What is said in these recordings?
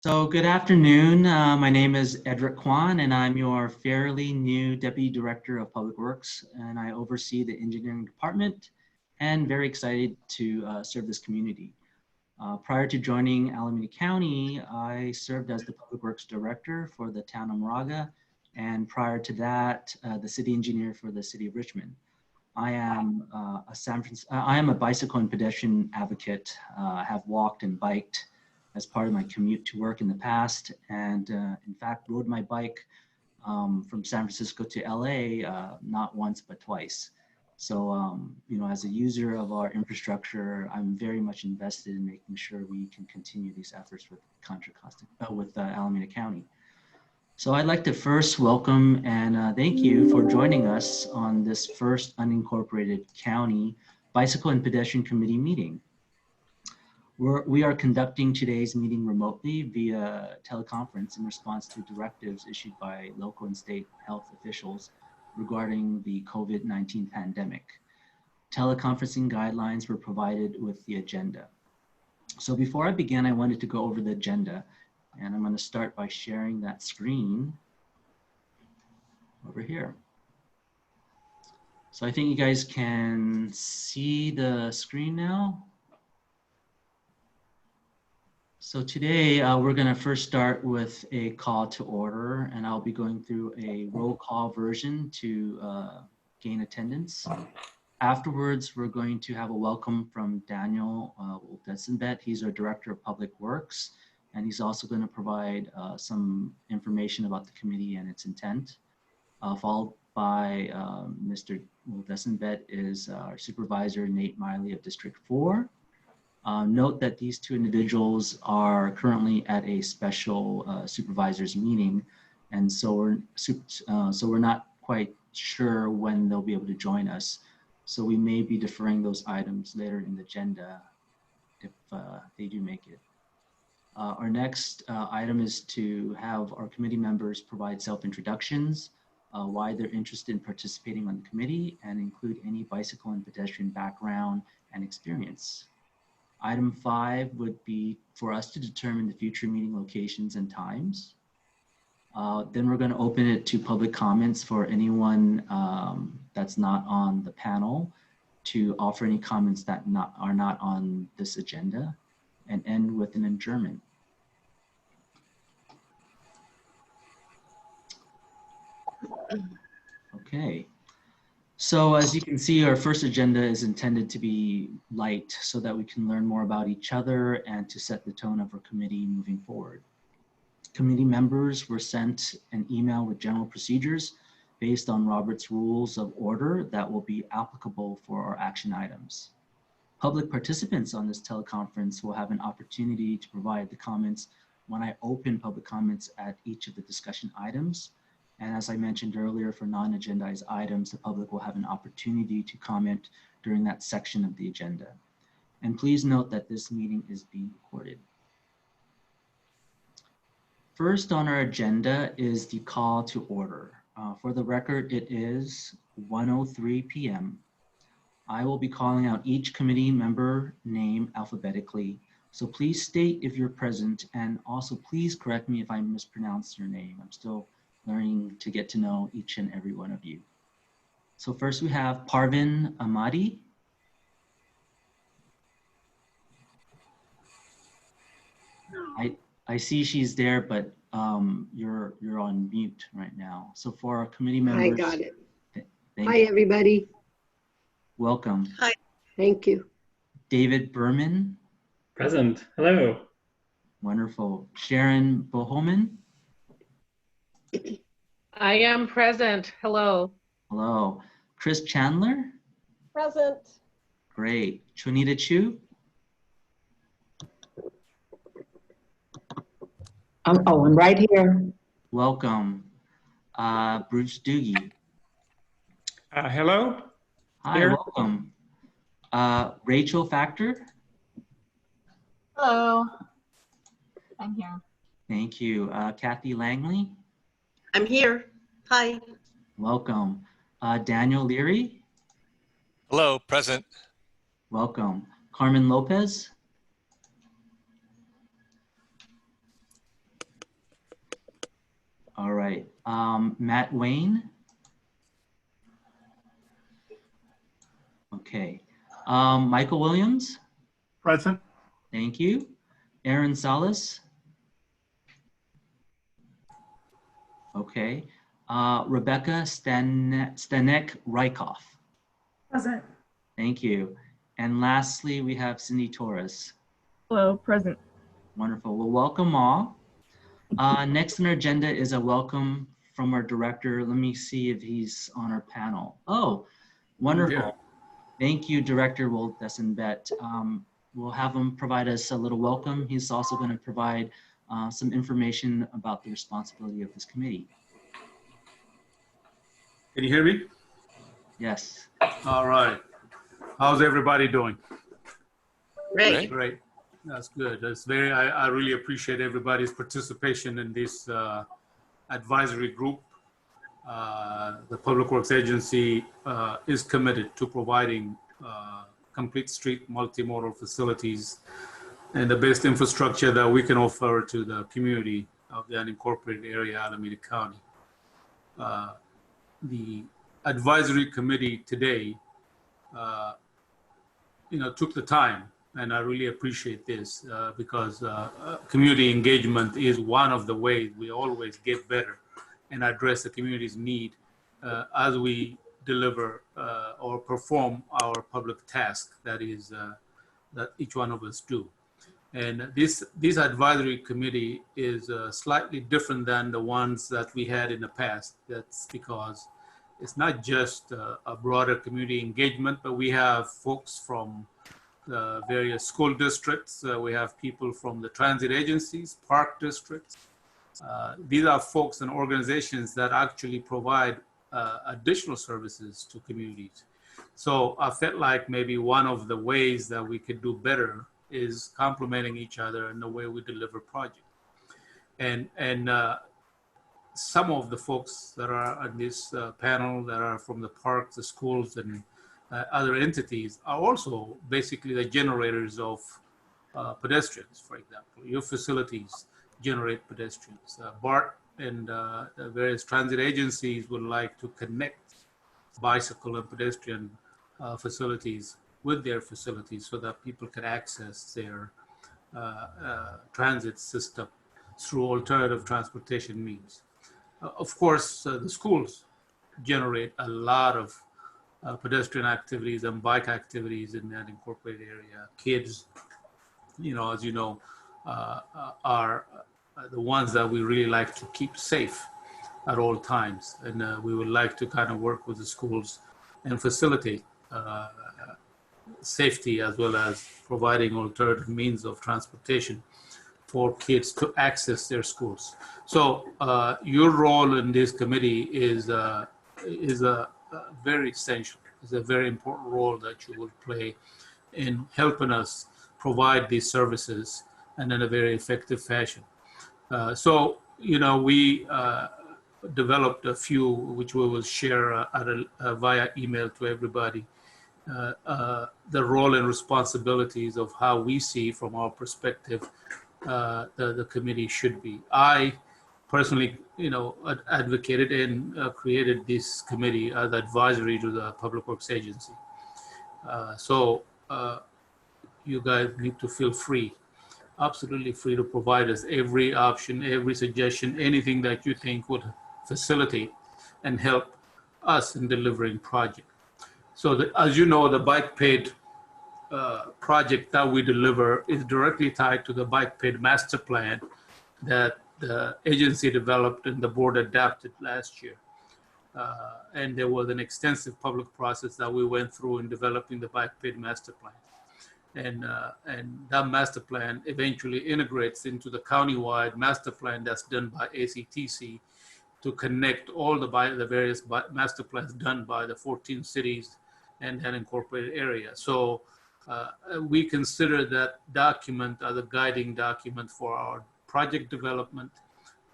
So good afternoon. My name is Edric Kwan, and I'm your fairly new Deputy Director of Public Works, and I oversee the engineering department and very excited to serve this community. Prior to joining Alameda County, I served as the Public Works Director for the town of Moraga, and prior to that, the city engineer for the city of Richmond. I am a bicycle and pedestrian advocate. I have walked and biked as part of my commute to work in the past, and in fact rode my bike from San Francisco to LA not once but twice. So as a user of our infrastructure, I'm very much invested in making sure we can continue these efforts with Alameda County. So I'd like to first welcome and thank you for joining us on this first unincorporated county Bicycle and Pedestrian Committee meeting. We are conducting today's meeting remotely via teleconference in response to directives issued by local and state health officials regarding the COVID-19 pandemic. Teleconferencing guidelines were provided with the agenda. So before I begin, I wanted to go over the agenda, and I'm going to start by sharing that screen over here. So I think you guys can see the screen now. So today we're going to first start with a call to order, and I'll be going through a roll call version to gain attendance. Afterwards, we're going to have a welcome from Daniel Wolf-Detzenbet. He's our Director of Public Works, and he's also going to provide some information about the committee and its intent. Followed by Mr. Wolf-Detzenbet is our Supervisor, Nate Miley of District 4. Note that these two individuals are currently at a special supervisors meeting, and so we're not quite sure when they'll be able to join us. So we may be deferring those items later in the agenda if they do make it. Our next item is to have our committee members provide self-introductions, why they're interested in participating on the committee, and include any bicycle and pedestrian background and experience. Item 5 would be for us to determine the future meeting locations and times. Then we're going to open it to public comments for anyone that's not on the panel to offer any comments that are not on this agenda, and end with an adjournment. Okay. So as you can see, our first agenda is intended to be light so that we can learn more about each other and to set the tone of our committee moving forward. Committee members were sent an email with general procedures based on Robert's Rules of Order that will be applicable for our action items. Public participants on this teleconference will have an opportunity to provide the comments when I open public comments at each of the discussion items. And as I mentioned earlier, for non-agendized items, the public will have an opportunity to comment during that section of the agenda. And please note that this meeting is being recorded. First on our agenda is the call to order. For the record, it is 1:03 p.m. I will be calling out each committee member name alphabetically. So please state if you're present, and also please correct me if I mispronounce your name. I'm still learning to get to know each and every one of you. So first we have Parvin Ahmadi. I see she's there, but you're on mute right now. So for our committee members. I got it. Hi, everybody. Welcome. Hi. Thank you. David Berman. Present. Hello. Wonderful. Sharon Bohoman. I am present. Hello. Hello. Chris Chandler. Present. Great. Chunita Chu. I'm right here. Welcome. Bruce Dughi. Hello. Hi, Here. welcome. Rachel Factor. Hello. I'm here. Thank you. Cathy Langley. I'm here. Hi. Welcome. Daniel Leary. Hello, present. Welcome. Carmen Lopez. right. Matt Wayne. Okay. Michael Williams. Present. Thank you. Aaron Salas. Okay. Rebecca Stanek-Rykoff. Present. Thank you. And lastly, we have Cindy Torres. Hello, present. Wonderful. Well, welcome all. Next on our agenda is a welcome from our director. Let me see if he's on our panel. Oh, wonderful. Yeah. Thank you, Director Will Desenbet. We'll have him provide us a little welcome. He's also going to provide some information about the responsibility of this committee. Can you hear me? Yes. All right. How's everybody doing? Great. Great. That's good. That's very, I really appreciate everybody's participation in this advisory group. The Public Works Agency is committed to providing complete street multimodal facilities and the best infrastructure that we can offer to the community of the unincorporated area, Alameda County. The advisory committee today, took the time, and I really appreciate this because community engagement is one of the ways we always get better and address the community's need as we deliver or perform our public task that is that each one of us do. And this advisory committee is slightly different than the ones that we had in the past. That's because it's not just a broader community engagement, but we have folks from the various school districts. We have people from the transit agencies, park districts. These are folks and organizations that actually provide additional services to communities. So I felt like maybe one of the ways that we could do better is complementing each other in the way we deliver projects. And some of the folks that are on this panel that are from the parks, the schools, and other entities are also basically the generators of pedestrians, for example. Your facilities generate pedestrians. BART and the various transit agencies would like to connect bicycle and pedestrian facilities with their facilities so that people can access their transit system through alternative transportation means. Of course, the schools generate a lot of pedestrian activities and bike activities in that incorporated area. Kids, as you know, are the ones that we really like to keep safe at all times. And we would like to kind of work with the schools and facilitate safety as well as providing alternative means of transportation for kids to access their schools. So your role in this committee is very essential. It's a very important role that you will play in helping us provide these services and in a very effective fashion. We developed a few, which we will share via email to everybody, the role and responsibilities of how we see from our perspective the committee should be. I personally, advocated and created this committee as advisory to the Public Works Agency. You guys need to feel free, absolutely free to provide us every option, every suggestion, anything that you think would facilitate and help us in delivering project. So as you know, the bike paid project that we deliver is directly tied to the bike paid master plan that the agency developed and the board adopted last year. And there was an extensive public process that we went through in developing the bike paid master plan. And that master plan eventually integrates into the countywide master plan that's done by ACTC to connect all the various master plans done by the 14 cities and an incorporated area. So we consider that document as a guiding document for our project development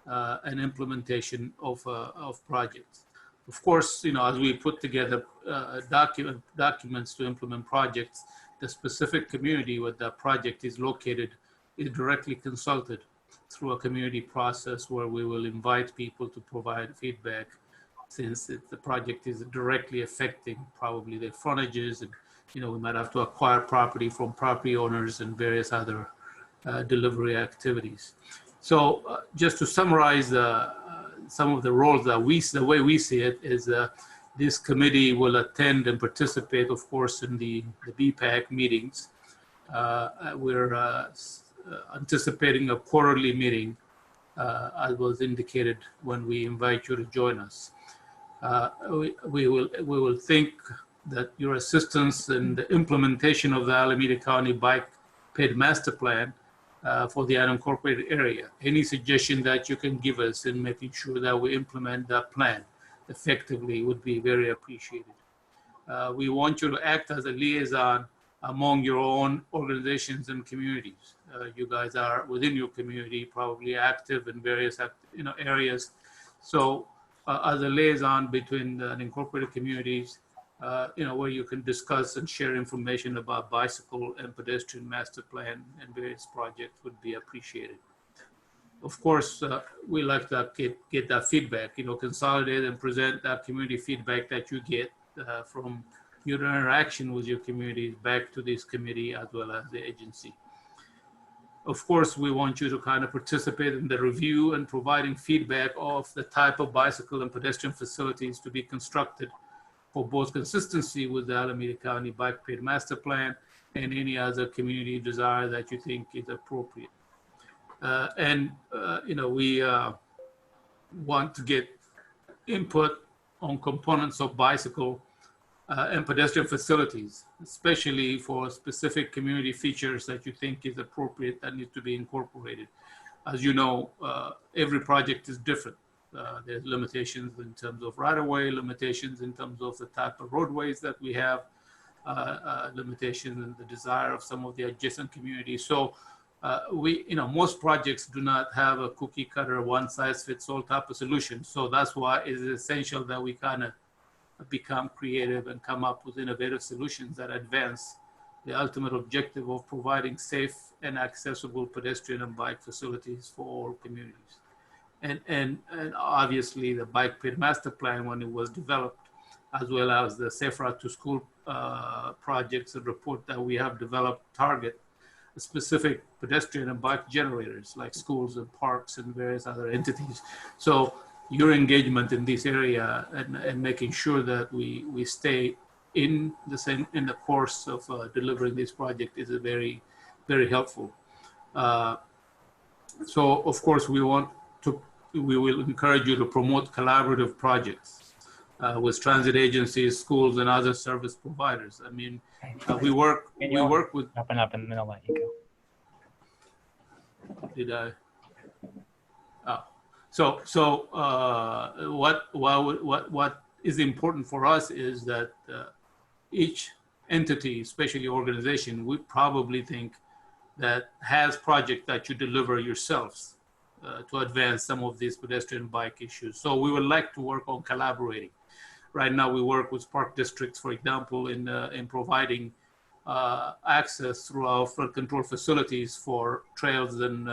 and implementation of projects. Of course, as we put together documents to implement projects, the specific community where that project is located is directly consulted through a community process where we will invite people to provide feedback, since the project is directly affecting probably their frontages, and we might have to acquire property from property owners and various other delivery activities. So just to summarize some of the roles that the way we see it is this committee will attend and participate, of course, in the BPAC meetings. We're anticipating a quarterly meeting, as was indicated when we invite you to join us. We will think that your assistance in the implementation of the Alameda County Bike Paid Master Plan for the unincorporated area. Any suggestion that you can give us in making sure that we implement that plan effectively would be very appreciated. We want you to act as a liaison among your own organizations and communities. You guys are within your community, probably active in various areas. So as a liaison between the unincorporated communities, where you can discuss and share information about bicycle and pedestrian master plan and various projects would be appreciated. Of course, we like to get that feedback, consolidate and present that community feedback that you get from your interaction with your communities back to this committee as well as the agency. Of course, we want you to kind of participate in the review and providing feedback of the type of bicycle and pedestrian facilities to be constructed for both consistency with the Alameda County Bike Paid Master Plan and any other community desire that you think is appropriate. We want to get input on components of bicycle and pedestrian facilities, especially for specific community features that you think is appropriate that need to be incorporated. As you know, every project is different. There's limitations in terms of right-of-way, limitations in terms of the type of roadways that we have, limitations in the desire of some of the adjacent communities. So most projects do not have a cookie cutter, one size fits all type of solution. So that's why it is essential that we kind of become creative and come up with innovative solutions that advance the ultimate objective of providing safe and accessible pedestrian and bike facilities for all communities. And obviously the Bike Paid Master Plan, when it was developed, as well as the Safe Route to School projects and report that we have developed, target specific pedestrian and bike generators like schools and parks and various other entities. So your engagement in this area and making sure that we stay in the course of delivering this project is a very, very helpful. So of course we will encourage you to promote collaborative projects with transit agencies, schools, and other service providers. I mean, we work with. Open up and then I'll let you go. Did I? Oh, so what is important for us is that each entity, especially organization, we probably think that has project that you deliver yourselves to advance some of these pedestrian bike issues. So we would like to work on collaborating. Right now we work with park districts, for example, in providing access through our flood control facilities for trails and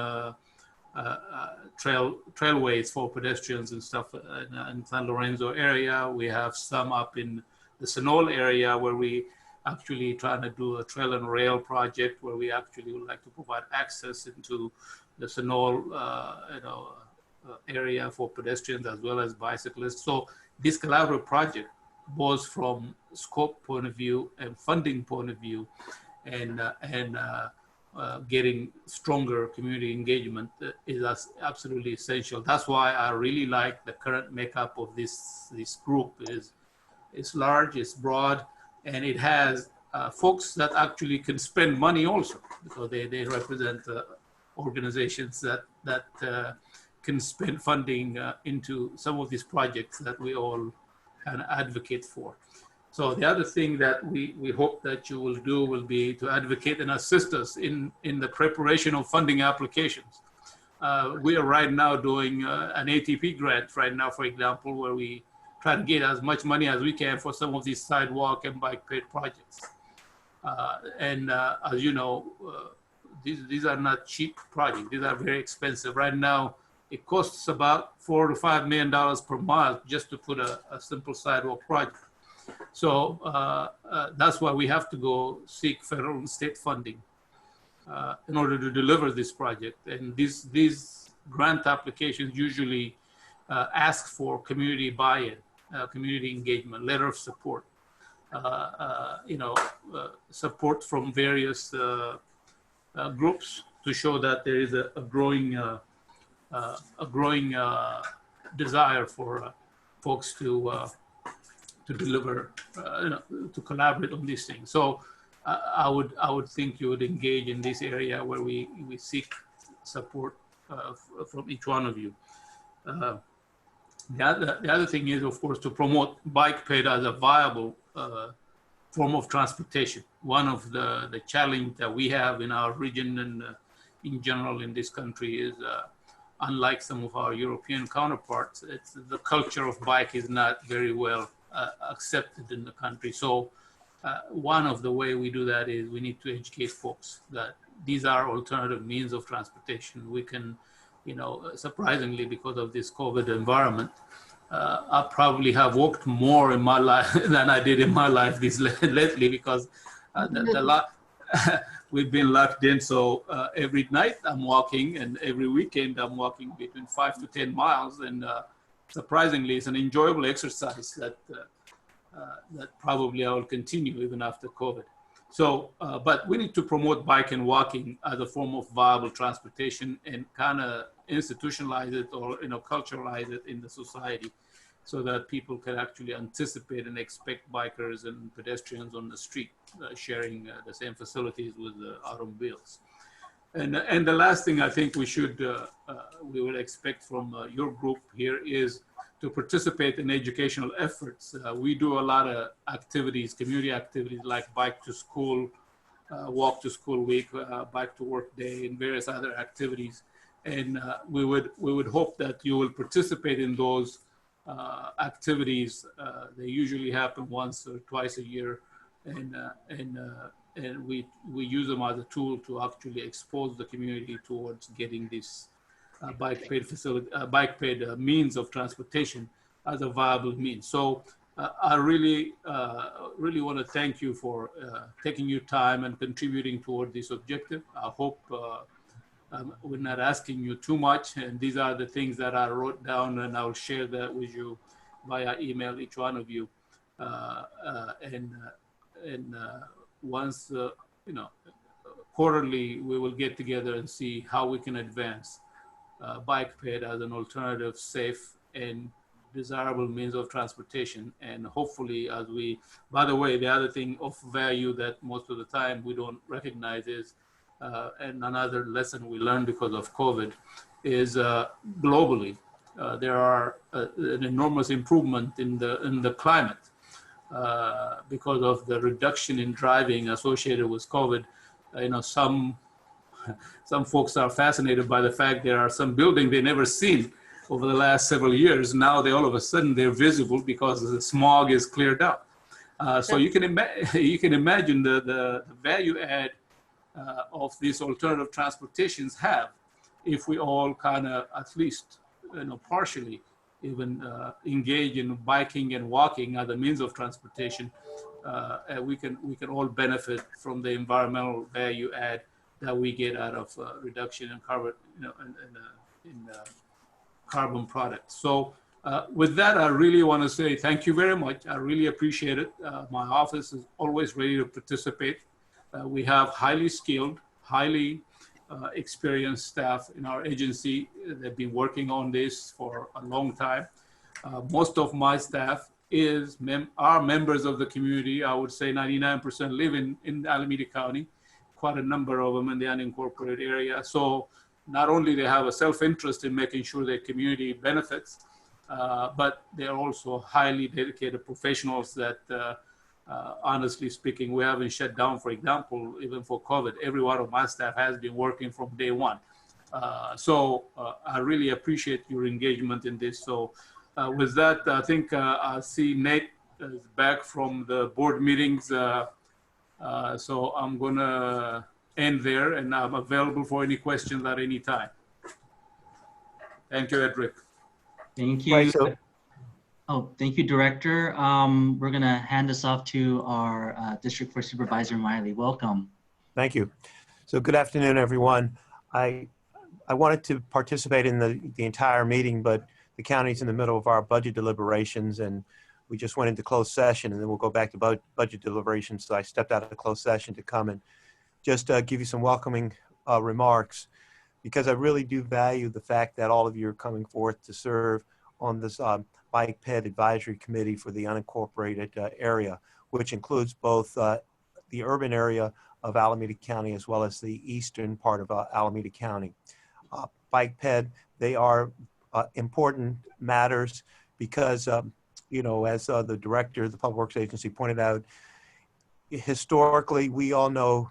trailways for pedestrians and stuff in San Lorenzo area. We have some up in the Sonol area where we actually trying to do a trail and rail project where we actually would like to provide access into the Sonol area for pedestrians as well as bicyclists. So this collaborative project, both from scope point of view and funding point of view, and getting stronger community engagement is absolutely essential. That's why I really like the current makeup of this group. It's large, it's broad, and it has folks that actually can spend money also, because they represent organizations that can spend funding into some of these projects that we all kind of advocate for. So the other thing that we hope that you will do will be to advocate and assist us in the preparation of funding applications. We are right now doing an ATP grant right now, for example, where we try to get as much money as we can for some of these sidewalk and bike paid projects. As you know, these are not cheap projects. These are very expensive. Right now, it costs about $4 to $5 million per mile just to put a simple sidewalk project. So that's why we have to go seek federal and state funding in order to deliver this project. And these grant applications usually ask for community buy-in, community engagement, letter of support, support from various groups to show that there is a growing desire for folks to deliver, to collaborate on these things. So I would think you would engage in this area where we seek support from each one of you. The other thing is, of course, to promote bike ped as a viable form of transportation. One of the challenge that we have in our region and in general in this country is, unlike some of our European counterparts, the culture of bike is not very well accepted in the country. So one of the way we do that is we need to educate folks that these are alternative means of transportation. We can, surprisingly, because of this COVID environment, I probably have walked more in my life than I did in my life lately, because we've been locked in. So every night I'm walking, and every weekend I'm walking between 5 to 10 miles. And surprisingly, it's an enjoyable exercise that probably I will continue even after COVID. So, but we need to promote bike and walking as a form of viable transportation and kind of institutionalize it or culturalize it in the society, so that people can actually anticipate and expect bikers and pedestrians on the street sharing the same facilities with the automobiles. And the last thing I think we would expect from your group here is to participate in educational efforts. We do a lot of activities, community activities like Bike to School, Walk to School Week, Bike to Work Day, and various other activities. And we would hope that you will participate in those activities. They usually happen once or twice a year, and we use them as a tool to actually expose the community towards getting this bike paid means of transportation as a viable means. So I really want to thank you for taking your time and contributing toward this objective. I hope we're not asking you too much, and these are the things that I wrote down, and I'll share that with you via email, each one of you. Once quarterly, we will get together and see how we can advance bike ped as an alternative, safe, and desirable means of transportation. And hopefully, by the way, the other thing of value that most of the time we don't recognize is, and another lesson we learned because of COVID is globally, there are an enormous improvement in the climate because of the reduction in driving associated with COVID. Some folks are fascinated by the fact there are some buildings they never seen over the last several years. Now all of a sudden they're visible because the smog is cleared out. So you can imagine the value add of these alternative transportations have if we all kind of at least partially even engage in biking and walking as a means of transportation. We can all benefit from the environmental value add that we get out of reduction in carbon, in carbon products. So with that, I really want to say thank you very much. I really appreciate it. My office is always ready to participate. We have highly skilled, highly experienced staff in our agency. They've been working on this for a long time. Most of my staff are members of the community. I would say 99% live in Alameda County, quite a number of them in the unincorporated area. So not only they have a self-interest in making sure their community benefits, but they're also highly dedicated professionals that honestly speaking, we haven't shut down. For example, even for COVID, every one of my staff has been working from day one. So I really appreciate your engagement in this. So with that, I think I see Nate is back from the board meetings. So I'm gonna end there, and I'm available for any questions at any time. Thank you, Edric. Thank you. Right, so Oh, thank you, Director. We're going to hand this off to our District 4 Supervisor, Miley. Welcome. thank you. So good afternoon, everyone. I wanted to participate in the entire meeting, but the county's in the middle of our budget deliberations, and we just went into closed session, and then we'll go back to budget deliberations. So I stepped out of the closed session to come and just give you some welcoming remarks, because I really do value the fact that all of you are coming forth to serve on this Bike Ped Advisory Committee for the unincorporated area, which includes both the urban area of Alameda County as well as the eastern part of Alameda County. Bike Ped, they are important matters because, you know, as the director of the Public Works Agency pointed out, historically, we all know,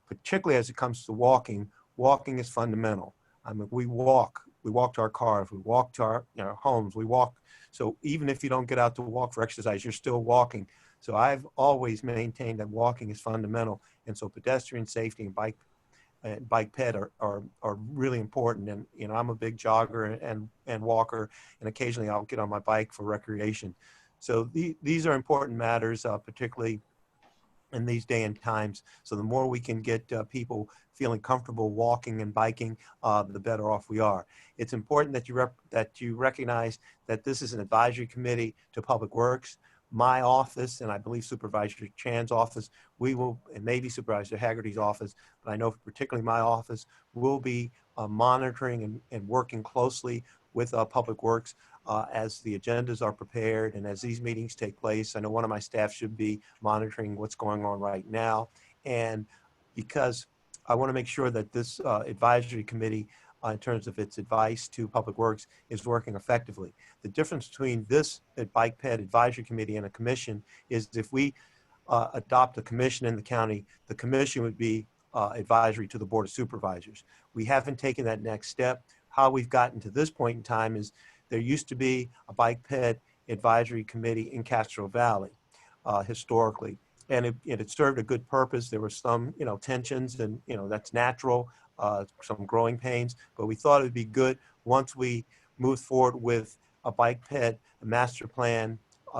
particularly as it comes to walking is fundamental. I mean, we walk to our cars, we walk to our homes, we walk. So even if you don't get out to walk for exercise, you're still walking. So I've always maintained that walking is fundamental. And so pedestrian safety and bike ped are really important. And, you know, I'm a big jogger and walker, and occasionally I'll get on my bike for recreation. So these are important matters, particularly in these day and times. So the more we can get people feeling comfortable walking and biking, the better off we are. It's important that you recognize that this is an advisory committee to Public Works. My office, and I believe Supervisor Chan's office, we will, and maybe Supervisor Haggerty's office, but I know particularly my office, will be monitoring and working closely with Public Works as the agendas are prepared and as these meetings take place. I know one of my staff should be monitoring what's going on right now. And because I want to make sure that this advisory committee, in terms of its advice to Public Works, is working effectively. The difference between this Bike Ped Advisory Committee and a commission is if we adopt a commission in the county, the commission would be advisory to the Board of Supervisors. We haven't taken that next step. How we've gotten to this point in time is there used to be a Bike Ped Advisory Committee in Castro Valley historically, and it served a good purpose. There were some, you know, tensions, and, you know, that's natural, some growing pains, but we thought it would be good once we moved forward with a Bike Ped master plan,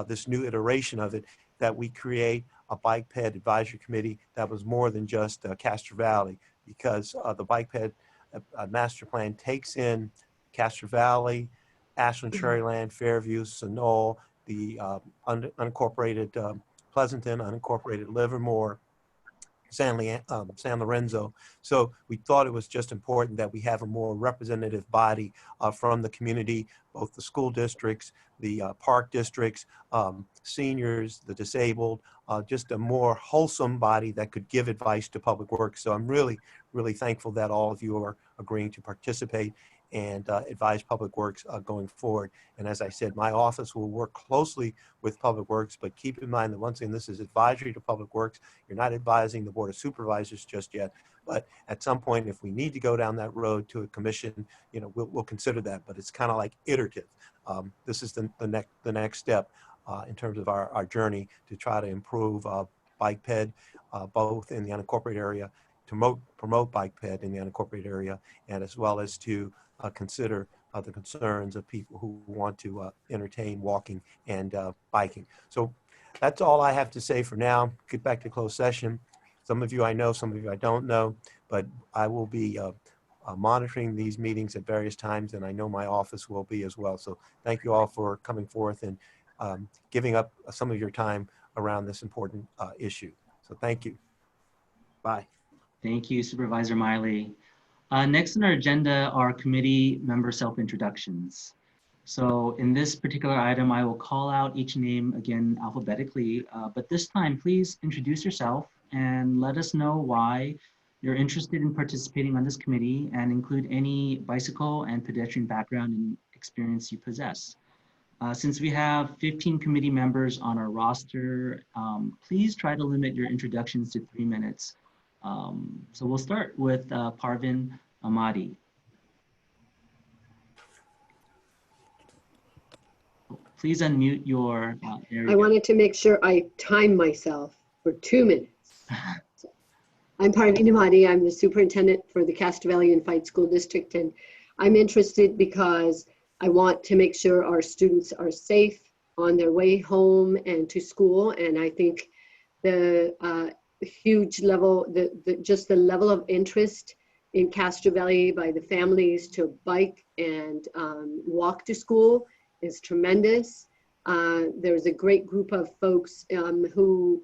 this new iteration of it, that we create a Bike Ped Advisory Committee that was more than just Castro Valley, because the Bike Ped master plan takes in Castro Valley, Ashland, Cherryland, Fairview, Sunol, the unincorporated Pleasanton, unincorporated Livermore, San Lorenzo. So we thought it was just important that we have a more representative body from the community, both the school districts, the park districts, seniors, the disabled, just a more wholesome body that could give advice to Public Works. So I'm really, really thankful that all of you are agreeing to participate and advise Public Works going forward. And as I said, my office will work closely with Public Works, but keep in mind that once again, this is advisory to Public Works. You're not advising the Board of Supervisors just yet, but at some point, if we need to go down that road to a commission, you know, we'll consider that, but it's kind of like iterative. This is the next step in terms of our journey to try to improve Bike Ped, both in the unincorporated area, to promote Bike Ped in the unincorporated area, and as well as to consider the concerns of people who want to entertain walking and biking. So that's all I have to say for now. Get back to closed session. Some of you I know, some of you I don't know, but I will be monitoring these meetings at various times, and I know my office will be as well. So thank you all for coming forth and giving up some of your time around this important issue. So thank you. Bye. Thank you, Supervisor Miley. Next on our agenda are committee member self-introductions. So in this particular item, I will call out each name again alphabetically, but this time please introduce yourself and let us know why you're interested in participating on this committee, and include any bicycle and pedestrian background and experience you possess. Since we have 15 committee members on our roster, please try to limit your introductions to 3 minutes. So we'll start with Parvin Ahmadi. Please unmute your area. I wanted to make sure I time myself for 2 minutes. I'm Parveen Ahmadi. I'm the superintendent for the Castro Valley Unified School District, and I'm interested because I want to make sure our students are safe on their way home and to school. And I think the huge level, just the level of interest in Castro Valley by the families to bike and walk to school is tremendous. There's a great group of folks who,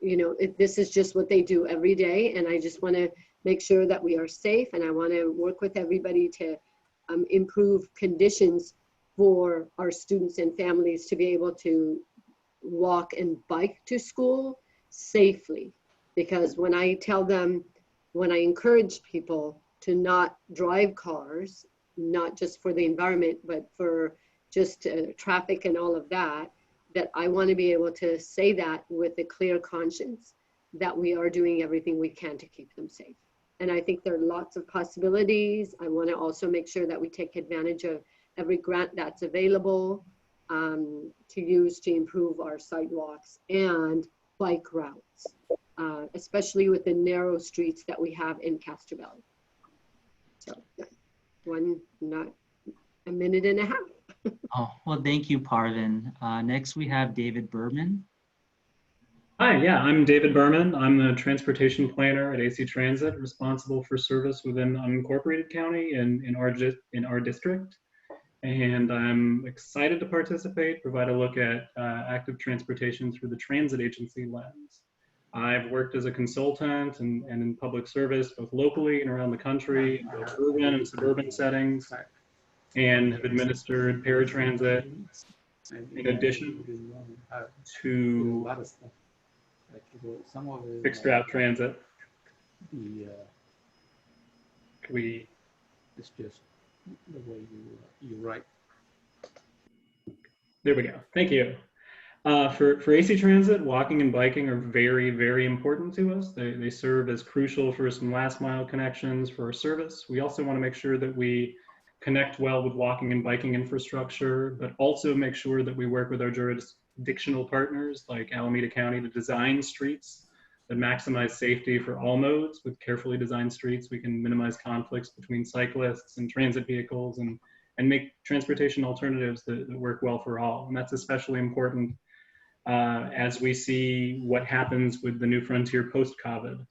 you know, this is just what they do every day. And I just want to make sure that we are safe. And I want to work with everybody to improve conditions for our students and families to be able to walk and bike to school safely. Because when I tell them, when I encourage people to not drive cars, not just for the environment, but for just traffic and all of that, that I want to be able to say that with a clear conscience, that we are doing everything we can to keep them safe. And I think there are lots of possibilities. I want to also make sure that we take advantage of every grant that's available to use to improve our sidewalks and bike routes, especially with the narrow streets that we have in Castro Valley. So not a minute and a half. Oh, well, thank you, Parvin. Next, we have David Berman. Hi, yeah, I'm David Berman. I'm the transportation planner at AC Transit, responsible for service within unincorporated county in our district. And I'm excited to participate, provide a look at active transportation through the transit agency lens. I've worked as a consultant and in public service, both locally and around the country, in both urban and suburban settings, and have administered paratransit in addition to fixed route transit. It's just the way you write. There we go. Thank you. For AC Transit, walking and biking are very, very important to us. They serve as crucial first and last mile connections for our service. We also want to make sure that we connect well with walking and biking infrastructure, but also make sure that we work with our jurisdictional partners like Alameda County to design streets that maximize safety for all modes. With carefully designed streets, we can minimize conflicts between cyclists and transit vehicles and make transportation alternatives that work well for all. And that's especially important as we see what happens with the new frontier post-COVID.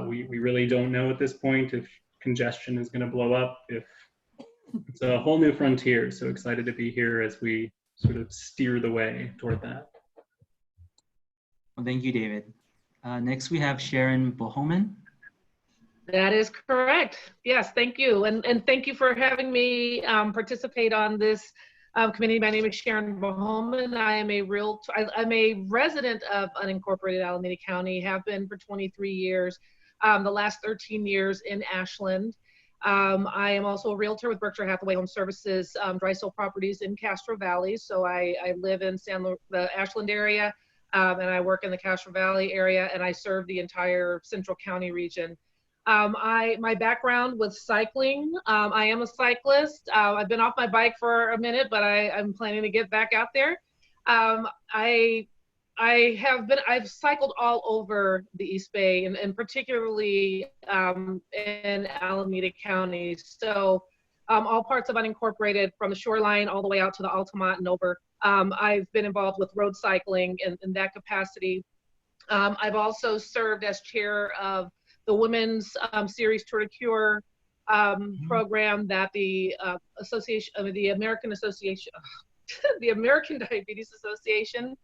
We really don't know at this point if congestion is going to blow up, if it's a whole new frontier. So excited to be here as we sort of steer the way toward that. Well, thank you, David. Next, we have Sharon Bohoman. That is correct. Yes, thank you. And thank you for having me participate on this committee. My name is Sharon Bohoman. I am I'm a resident of unincorporated Alameda County, have been for 23 years, the last 13 years in Ashland. I am also a realtor with Berkshire Hathaway Home Services, dry sold properties in Castro Valley. So I live in the Ashland area, and I work in the Castro Valley area, and I serve the entire Central County region. My background was cycling. I am a cyclist. I've been off my bike for a minute, but I'm planning to get back out there. I've cycled all over the East Bay and particularly in Alameda County. So all parts of unincorporated, from the shoreline all the way out to the Altamont and over. I've been involved with road cycling in that capacity. I've also served as chair of the Women's Series Tour de Cure program that the American Diabetes Association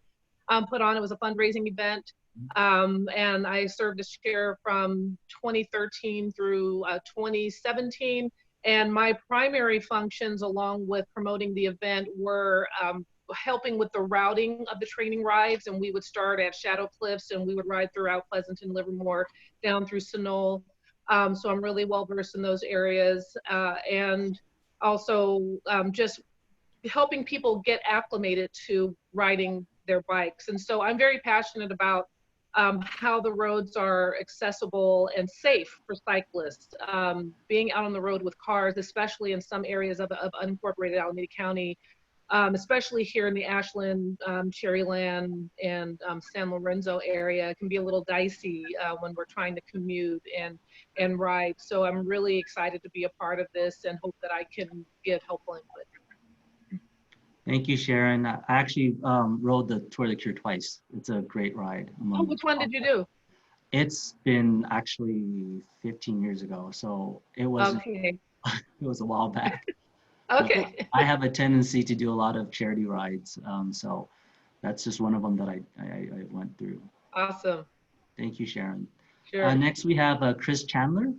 put on. It was a fundraising event, and I served as chair from 2013 through 2017. And my primary functions, along with promoting the event, were helping with the routing of the training rides. And we would start at Shadow Cliffs, and we would ride throughout Pleasanton, Livermore, down through Sunol. So I'm really well versed in those areas, and also just helping people get acclimated to riding their bikes. And so I'm very passionate about how the roads are accessible and safe for cyclists. Being out on the road with cars, especially in some areas of unincorporated Alameda County, especially here in the Ashland, Cherryland, and San Lorenzo area. It can be a little dicey when we're trying to commute and ride. So I'm really excited to be a part of this and hope that I can give helpful input. Thank you, Sharon. I actually rode the Tour de Cure twice. It's a great ride. Oh, which one did you do? It's been actually 15 years ago, so it was Okay. it was a while back. Okay. So I have a tendency to do a lot of charity rides, so that's just one of them that I went through. Awesome. Thank you, Sharon. Sure. Next, we have Chris Chandler.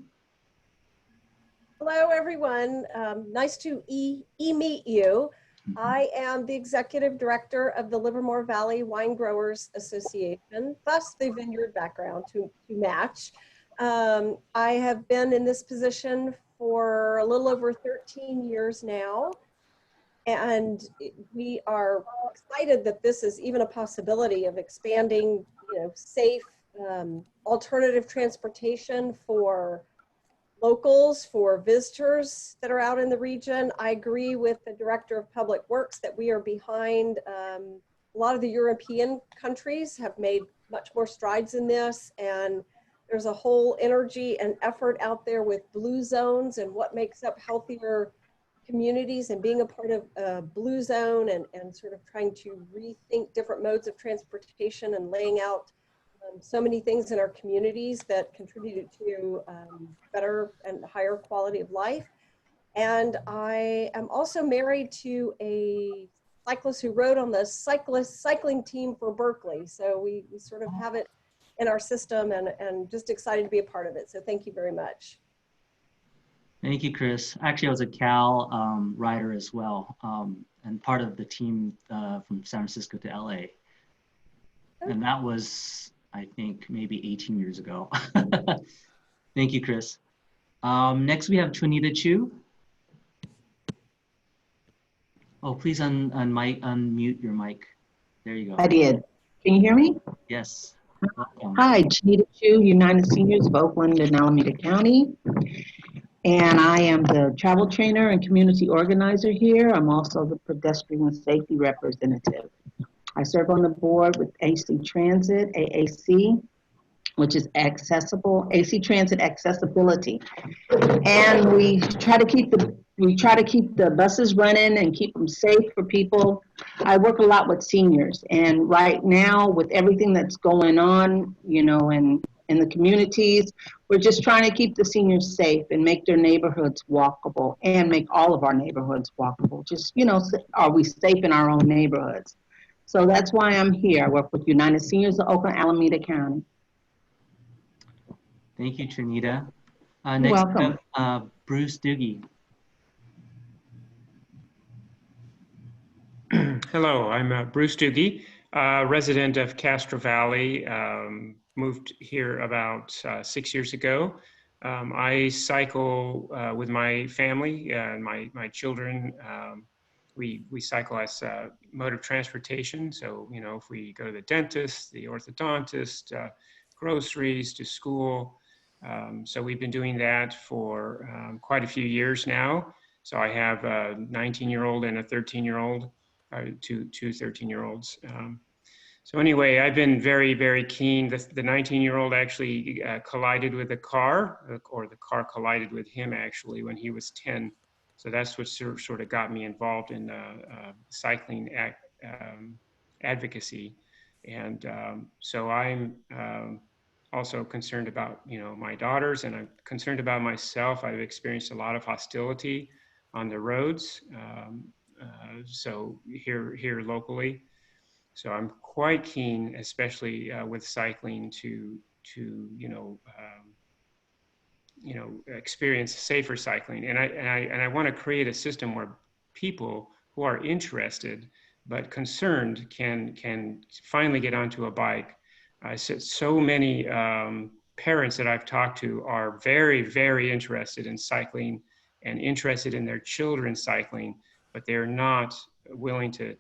Hello, everyone. Nice to meet you. I am the executive director of the Livermore Valley Wine Growers Association, thus the vineyard background to match. I have been in this position for a little over 13 years now, and we are excited that this is even a possibility of expanding, safe alternative transportation for locals, for visitors that are out in the region. I agree with the Director of Public Works that we are behind. A lot of the European countries have made much more strides in this, and there's a whole energy and effort out there with blue zones and what makes up healthier communities, and being a part of a blue zone and sort of trying to rethink different modes of transportation and laying out so many things in our communities that contribute to better and higher quality of life. And I am also married to a cyclist who rode on the cycling team for Berkeley. So we sort of have it in our system, and just excited to be a part of it. So thank you very much. Thank you, Chris. Actually, I was a Cal rider as well, and part of the team from San Francisco to LA. And that was, I think, maybe 18 years ago. Thank you, Chris. Next, we have Trinita Chu. Oh, please unmute your mic. There you go. I did. Can you hear me? Yes. Welcome. Hi, Janita Chu, United Seniors of Oakland and Alameda County. And I am the travel trainer and community organizer here. I'm also the pedestrian safety representative. I serve on the board with AC Transit, AAC, which is AC Transit Accessibility. And we try to keep the buses running and keep them safe for people. I work a lot with seniors, and right now with everything that's going on, in the communities, we're just trying to keep the seniors safe and make their neighborhoods walkable and make all of our neighborhoods walkable. Just, are we safe in our own neighborhoods? So that's why I'm here. I work with United Seniors of Oakland, Alameda County. Thank you, Trinita. You're Next, welcome. we have Bruce Dughi. Hello, I'm Bruce Dughi, resident of Castro Valley. Moved here about 6 years ago. I cycle with my family and my children. We cycle as mode of transportation. So, if we go to the dentist, the orthodontist, groceries, to school. So we've been doing that for quite a few years now. So I have a 19-year-old and a 13-year-old, two 13-year-olds. So anyway, I've been very, very keen. The 19-year-old actually collided with a car, or the car collided with him actually when he was 10. So that's what sort of got me involved in cycling advocacy. And so I'm also concerned about, my daughters, and I'm concerned about myself. I've experienced a lot of hostility on the roads, so here locally. So I'm quite keen, especially with cycling, to experience safer cycling. And I want to create a system where people who are interested but concerned can finally get onto a bike. So many parents that I've talked to are very, very interested in cycling and interested in their children cycling, but they're not willing to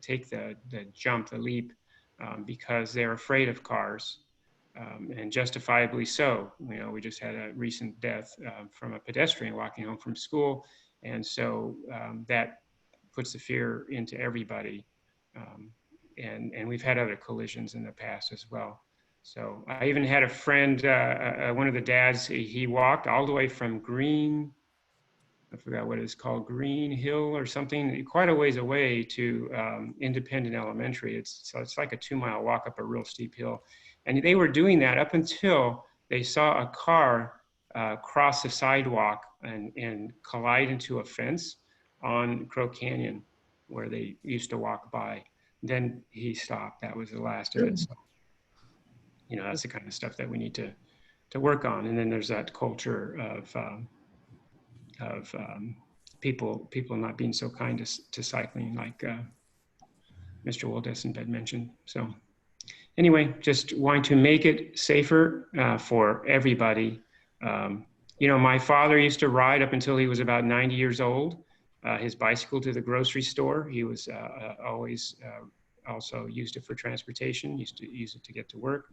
take the jump, the leap, because they're afraid of cars, and justifiably so. We just had a recent death from a pedestrian walking home from school, and so that puts the fear into everybody. And we've had other collisions in the past as well. So I even had a friend, one of the dads, he walked all the way from I forgot what it's called, Green Hill or something, quite a ways away to Independent Elementary. So it's like a 2-mile walk up a real steep hill. And they were doing that up until they saw a car cross the sidewalk and collide into a fence on Crow Canyon where they used to walk by. Then he stopped. That was the last of it. So, you know, that's the kind of stuff that we need to work on. And then there's that culture of people not being so kind to cycling, like Mr. Wildessen had mentioned. So anyway, just wanting to make it safer for everybody. You know, my father used to ride up until he was about 90 years old, his bicycle to the grocery store. He was always also used it for transportation, used to use it to get to work.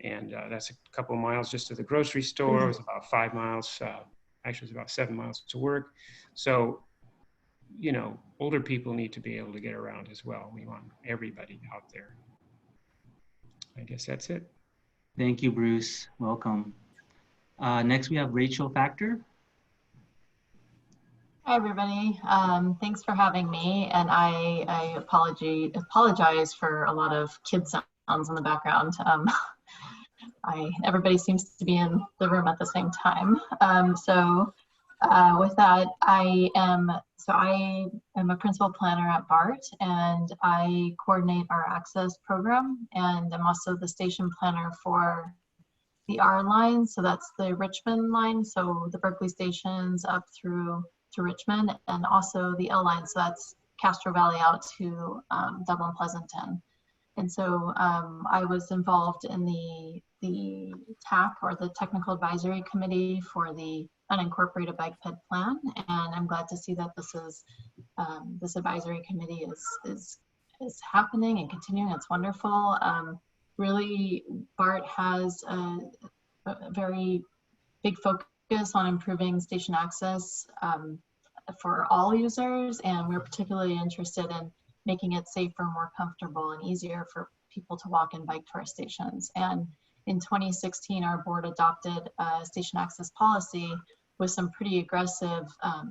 And that's a couple of miles just to the grocery store. It was about 5 miles. Actually, it was about 7 miles to work. So, you know, older people need to be able to get around as well. We want everybody out there. I guess that's it. Thank you, Bruce. Welcome. Next, we have Rachel Factor. Hi, everybody. Thanks for having me. And I apologize for a lot of kid sounds in the background. Everybody seems to be in the room at the same time. With that, I am a principal planner at BART, and I coordinate our access program, and I'm also the station planner for the R line. So that's the Richmond line, so the Berkeley stations up through to Richmond, and also the L line, so that's Castro Valley out to Dublin Pleasanton. And so I was involved in the TAC, or the Technical Advisory Committee, for the unincorporated bike ped plan, and I'm glad to see that this advisory committee is happening and continuing. It's wonderful. Really, BART has a very big focus on improving station access for all users, and we're particularly interested in making it safer, more comfortable, and easier for people to walk and bike to our stations. And in 2016, our board adopted a station access policy with some pretty aggressive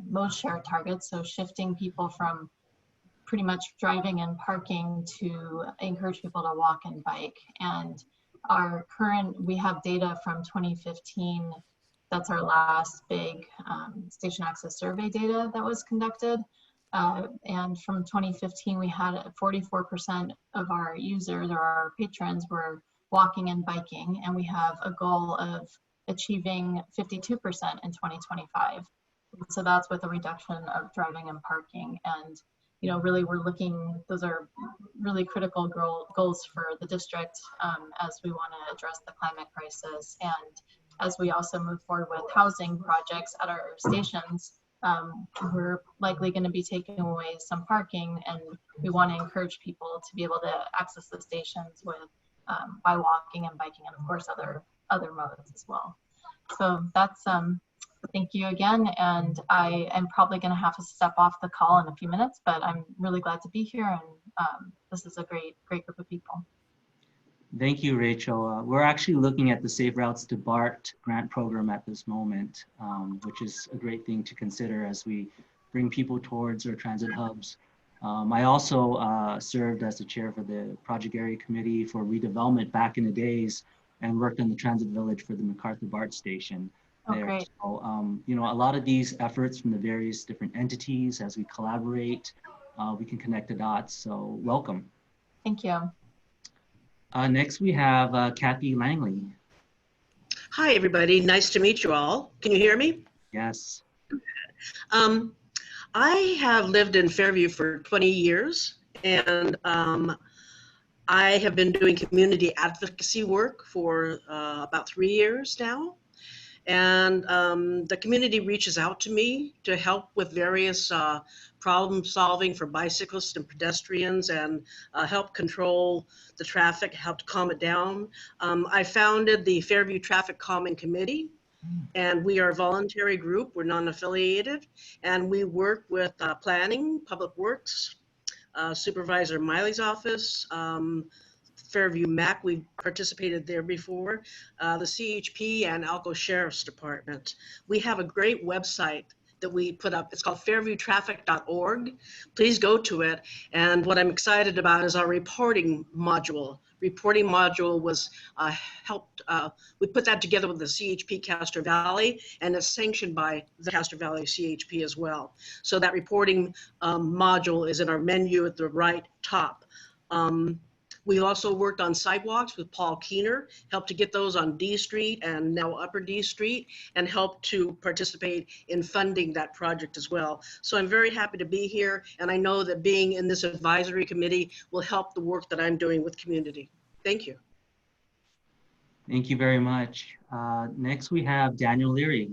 mode share targets, so shifting people from pretty much driving and parking to encourage people to walk and bike. And we have data from 2015. That's our last big station access survey data that was conducted. And from 2015, we had 44% of our users, or our patrons, were walking and biking, and we have a goal of achieving 52% in 2025. So that's with a reduction of driving and parking. And, you know, really those are really critical goals for the district as we want to address the climate crisis. And as we also move forward with housing projects at our stations, we're likely going to be taking away some parking, and we want to encourage people to be able to access the stations by walking and biking, and of course other modes as well. So that's thank you again, and I am probably going to have to step off the call in a few minutes, but I'm really glad to be here, and this is a great group of people. Thank you, Rachel. We're actually looking at the Safe Routes to BART grant program at this moment, which is a great thing to consider as we bring people towards our transit hubs. I also served as the chair for the Project Area Committee for Redevelopment back in the days, and worked in the transit village for the MacArthur BART station there. Great. So, you know, a lot of these efforts from the various different entities, as we collaborate, we can connect the dots. So welcome. Thank you. Next, we have Cathy Langley. Hi, everybody. Nice to meet you all. Can you hear me? Yes. I have lived in Fairview for 20 years, and I have been doing community advocacy work for about 3 years now. And the community reaches out to me to help with various problem solving for bicyclists and pedestrians, and help control the traffic, help to calm it down. I founded the Fairview Traffic Calming Committee, And we are a voluntary group. We're non-affiliated, and we work with planning, public works, Supervisor Miley's office, Fairview MAC, we've participated there before, the CHP and Alco Sheriff's Department. We have a great website that we put up. It's called fairviewtraffic.org. Please go to it. And what I'm excited about is our reporting module. Reporting module was helped, we put that together with the CHP Castro Valley, and it's sanctioned by the Castro Valley CHP as well. So that reporting module is in our menu at the right top. We also worked on sidewalks with Paul Keener, helped to get those on D Street and now Upper D Street, and helped to participate in funding that project as well. So I'm very happy to be here, and I know that being in this advisory committee will help the work that I'm doing with community. Thank you. Thank you very much. Next, we have Daniel Leary.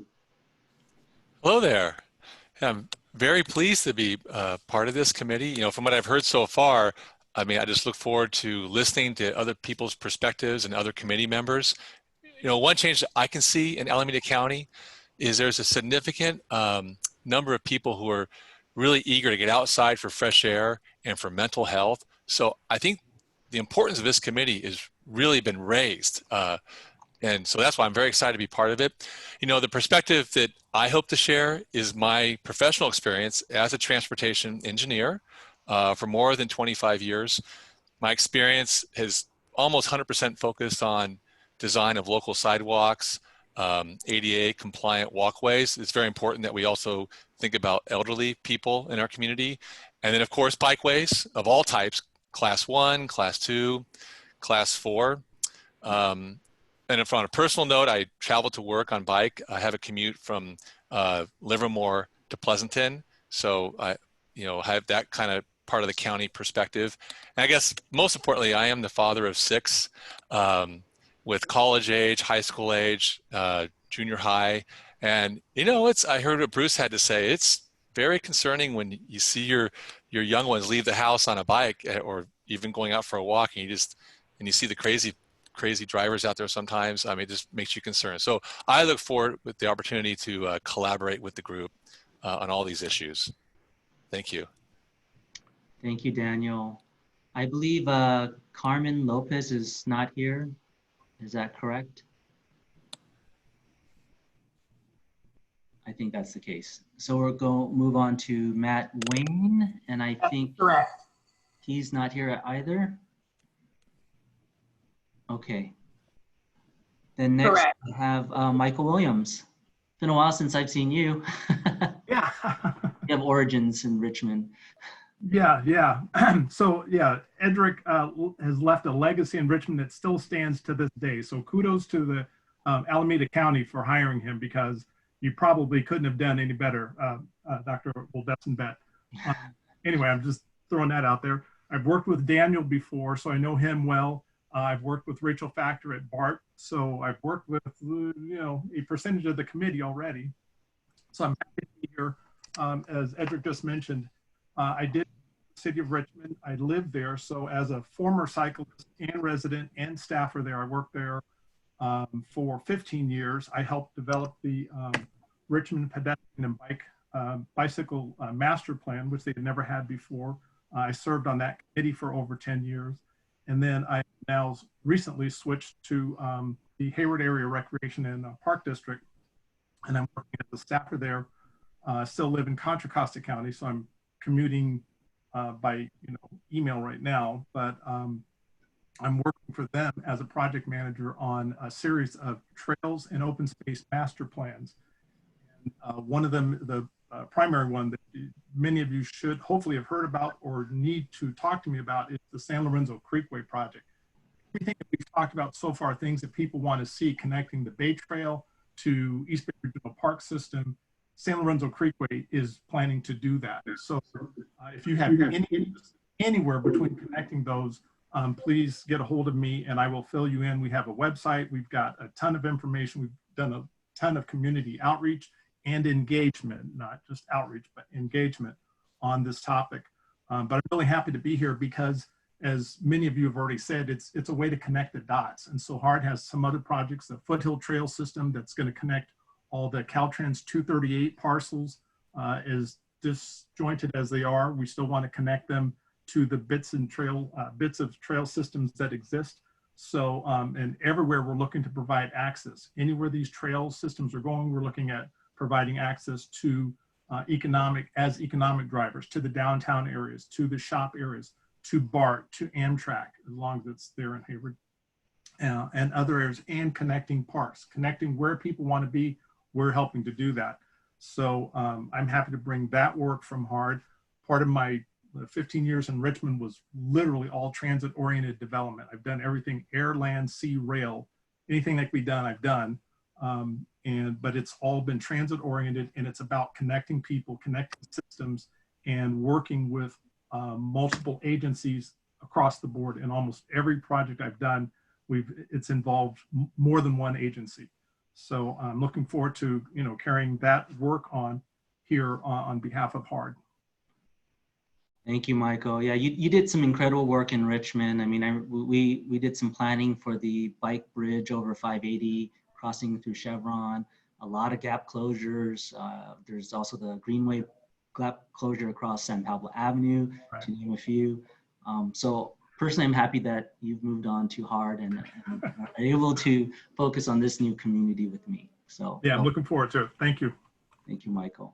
Hello there. I'm very pleased to be part of this committee. You know, from what I've heard so far, I mean, I just look forward to listening to other people's perspectives and other committee members. You know, one change that I can see in Alameda County is there's a significant number of people who are really eager to get outside for fresh air and for mental health. So I think the importance of this committee has really been raised. And so that's why I'm very excited to be part of it. You know, the perspective that I hope to share is my professional experience as a transportation engineer. For more than 25 years. My experience has almost 100% focused on design of local sidewalks, ADA compliant walkways. It's very important that we also think about elderly people in our community. And then of course, bikeways of all types, class 1, class 2, class 4. And if on a personal note, I travel to work on bike. I have a commute from Livermore to Pleasanton. So I, you know, have that kind of part of the county perspective. And I guess most importantly, I am the father of 6 with college age, high school age, junior high. And, you know, I heard what Bruce had to say. It's very concerning when you see your young ones leave the house on a bike or even going out for a walk and you see the crazy drivers out there sometimes. I mean, it just makes you concerned. So I look forward with the opportunity to collaborate with the group on all these issues. Thank you. Thank you, Daniel. I believe Carmen Lopez is not here. Is that correct? I think that's the case. So we're going to move on to Matt Wayne, and I think correct. He's not here either. Okay. Then next Correct. we have Michael Williams. It's been a while since I've seen you. Yeah. You have origins in Richmond. Yeah. So yeah, Edric has left a legacy in Richmond that still stands to this day. So kudos to the Alameda County for hiring him, because you probably couldn't have done any better, Dr. Wildessen-Bet. Anyway, I'm just throwing that out there. I've worked with Daniel before, so I know him well. I've worked with Rachel Factor at BART, so I've worked with, you know, a percentage of the committee already. So I'm happy to be here. As Edric just mentioned, I did the city of Richmond. I lived there. So as a former cyclist and resident and staffer there, I worked there for 15 years. I helped develop the Richmond Pedestrian and Bicycle Master Plan, which they had never had before. I served on that committee for over 10 years. And then I now recently switched to the Hayward Area Recreation and Park District. And I'm working as a staffer there. Still live in Contra Costa County, so I'm commuting by email right now, but I'm working for them as a project manager on a series of trails and open space master plans. And one of them, the primary one that many of you should hopefully have heard about or need to talk to me about, is the San Lorenzo Creekway project. Everything that we've talked about so far, things that people want to see connecting the Bay Trail to East Bay Regional Park System, San Lorenzo Creekway is planning to do that. So if you have any interest anywhere between connecting those, please get a hold of me and I will fill you in. We have a website. We've got a ton of information. We've done a ton of community outreach and engagement, not just outreach, but engagement on this topic. But I'm really happy to be here because, as many of you have already said, it's a way to connect the dots. And so HART has some other projects, the Foothill Trail System that's going to connect all the Caltrans 238 parcels, as disjointed as they are, we still want to connect them to the bits of trail systems that exist. So, and everywhere we're looking to provide access. Anywhere these trail systems are going, we're looking at providing access to economic drivers, to the downtown areas, to the shop areas, to BART, to Amtrak, as long as it's there in Hayward, and other areas, and connecting parks, connecting where people want to be. We're helping to do that. So I'm happy to bring that work from HARD. Part of my 15 years in Richmond was literally all transit-oriented development. I've done everything: air, land, sea, rail. Anything that can be done, I've done. But it's all been transit-oriented, and it's about connecting people, connecting systems, and working with multiple agencies across the board. In almost every project I've done, it's involved more than one agency. So I'm looking forward to carrying that work on here on behalf of HARD. Thank you, Michael. Yeah, you did some incredible work in Richmond. I mean, we did some planning for the bike bridge over 580 crossing through Chevron, a lot of gap closures. There's also the Greenway gap closure across San Pablo Avenue, right, to name a few. So personally, I'm happy that you've moved on to HARD and are able to focus on this new community with me. So yeah, I'm looking forward to it. Thank you. Thank you, Michael.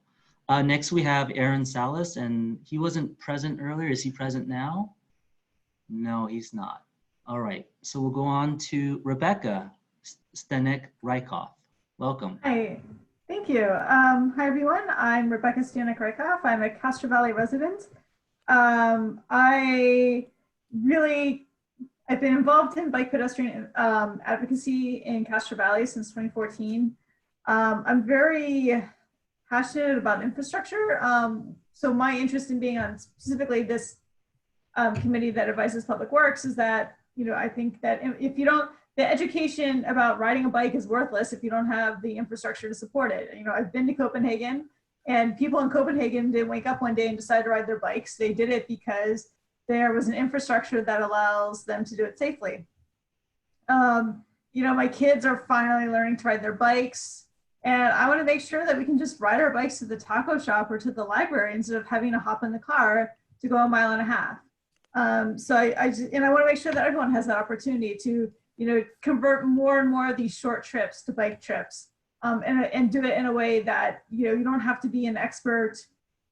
Next, we have Aaron Salas, and he wasn't present earlier. Is he present now? No, he's not. All right, so we'll go on to Rebecca Stanek-Rykoff. Welcome. Hi, thank you. Hi, everyone. I'm Rebecca Stanek-Rykoff. I'm a Castro Valley resident. I've been involved in bike pedestrian advocacy in Castro Valley since 2014. I'm very passionate about infrastructure. So my interest in being on specifically this committee that advises Public Works is that, I think that if you don't, the education about riding a bike is worthless if you don't have the infrastructure to support it. I've been to Copenhagen, and people in Copenhagen didn't wake up one day and decide to ride their bikes. They did it because there was an infrastructure that allows them to do it safely. My kids are finally learning to ride their bikes, and I want to make sure that we can just ride our bikes to the taco shop or to the library instead of having to hop in the car to go 1.5 miles. So I want to make sure that everyone has that opportunity to, convert more and more of these short trips to bike trips, and do it in a way that, you don't have to be an expert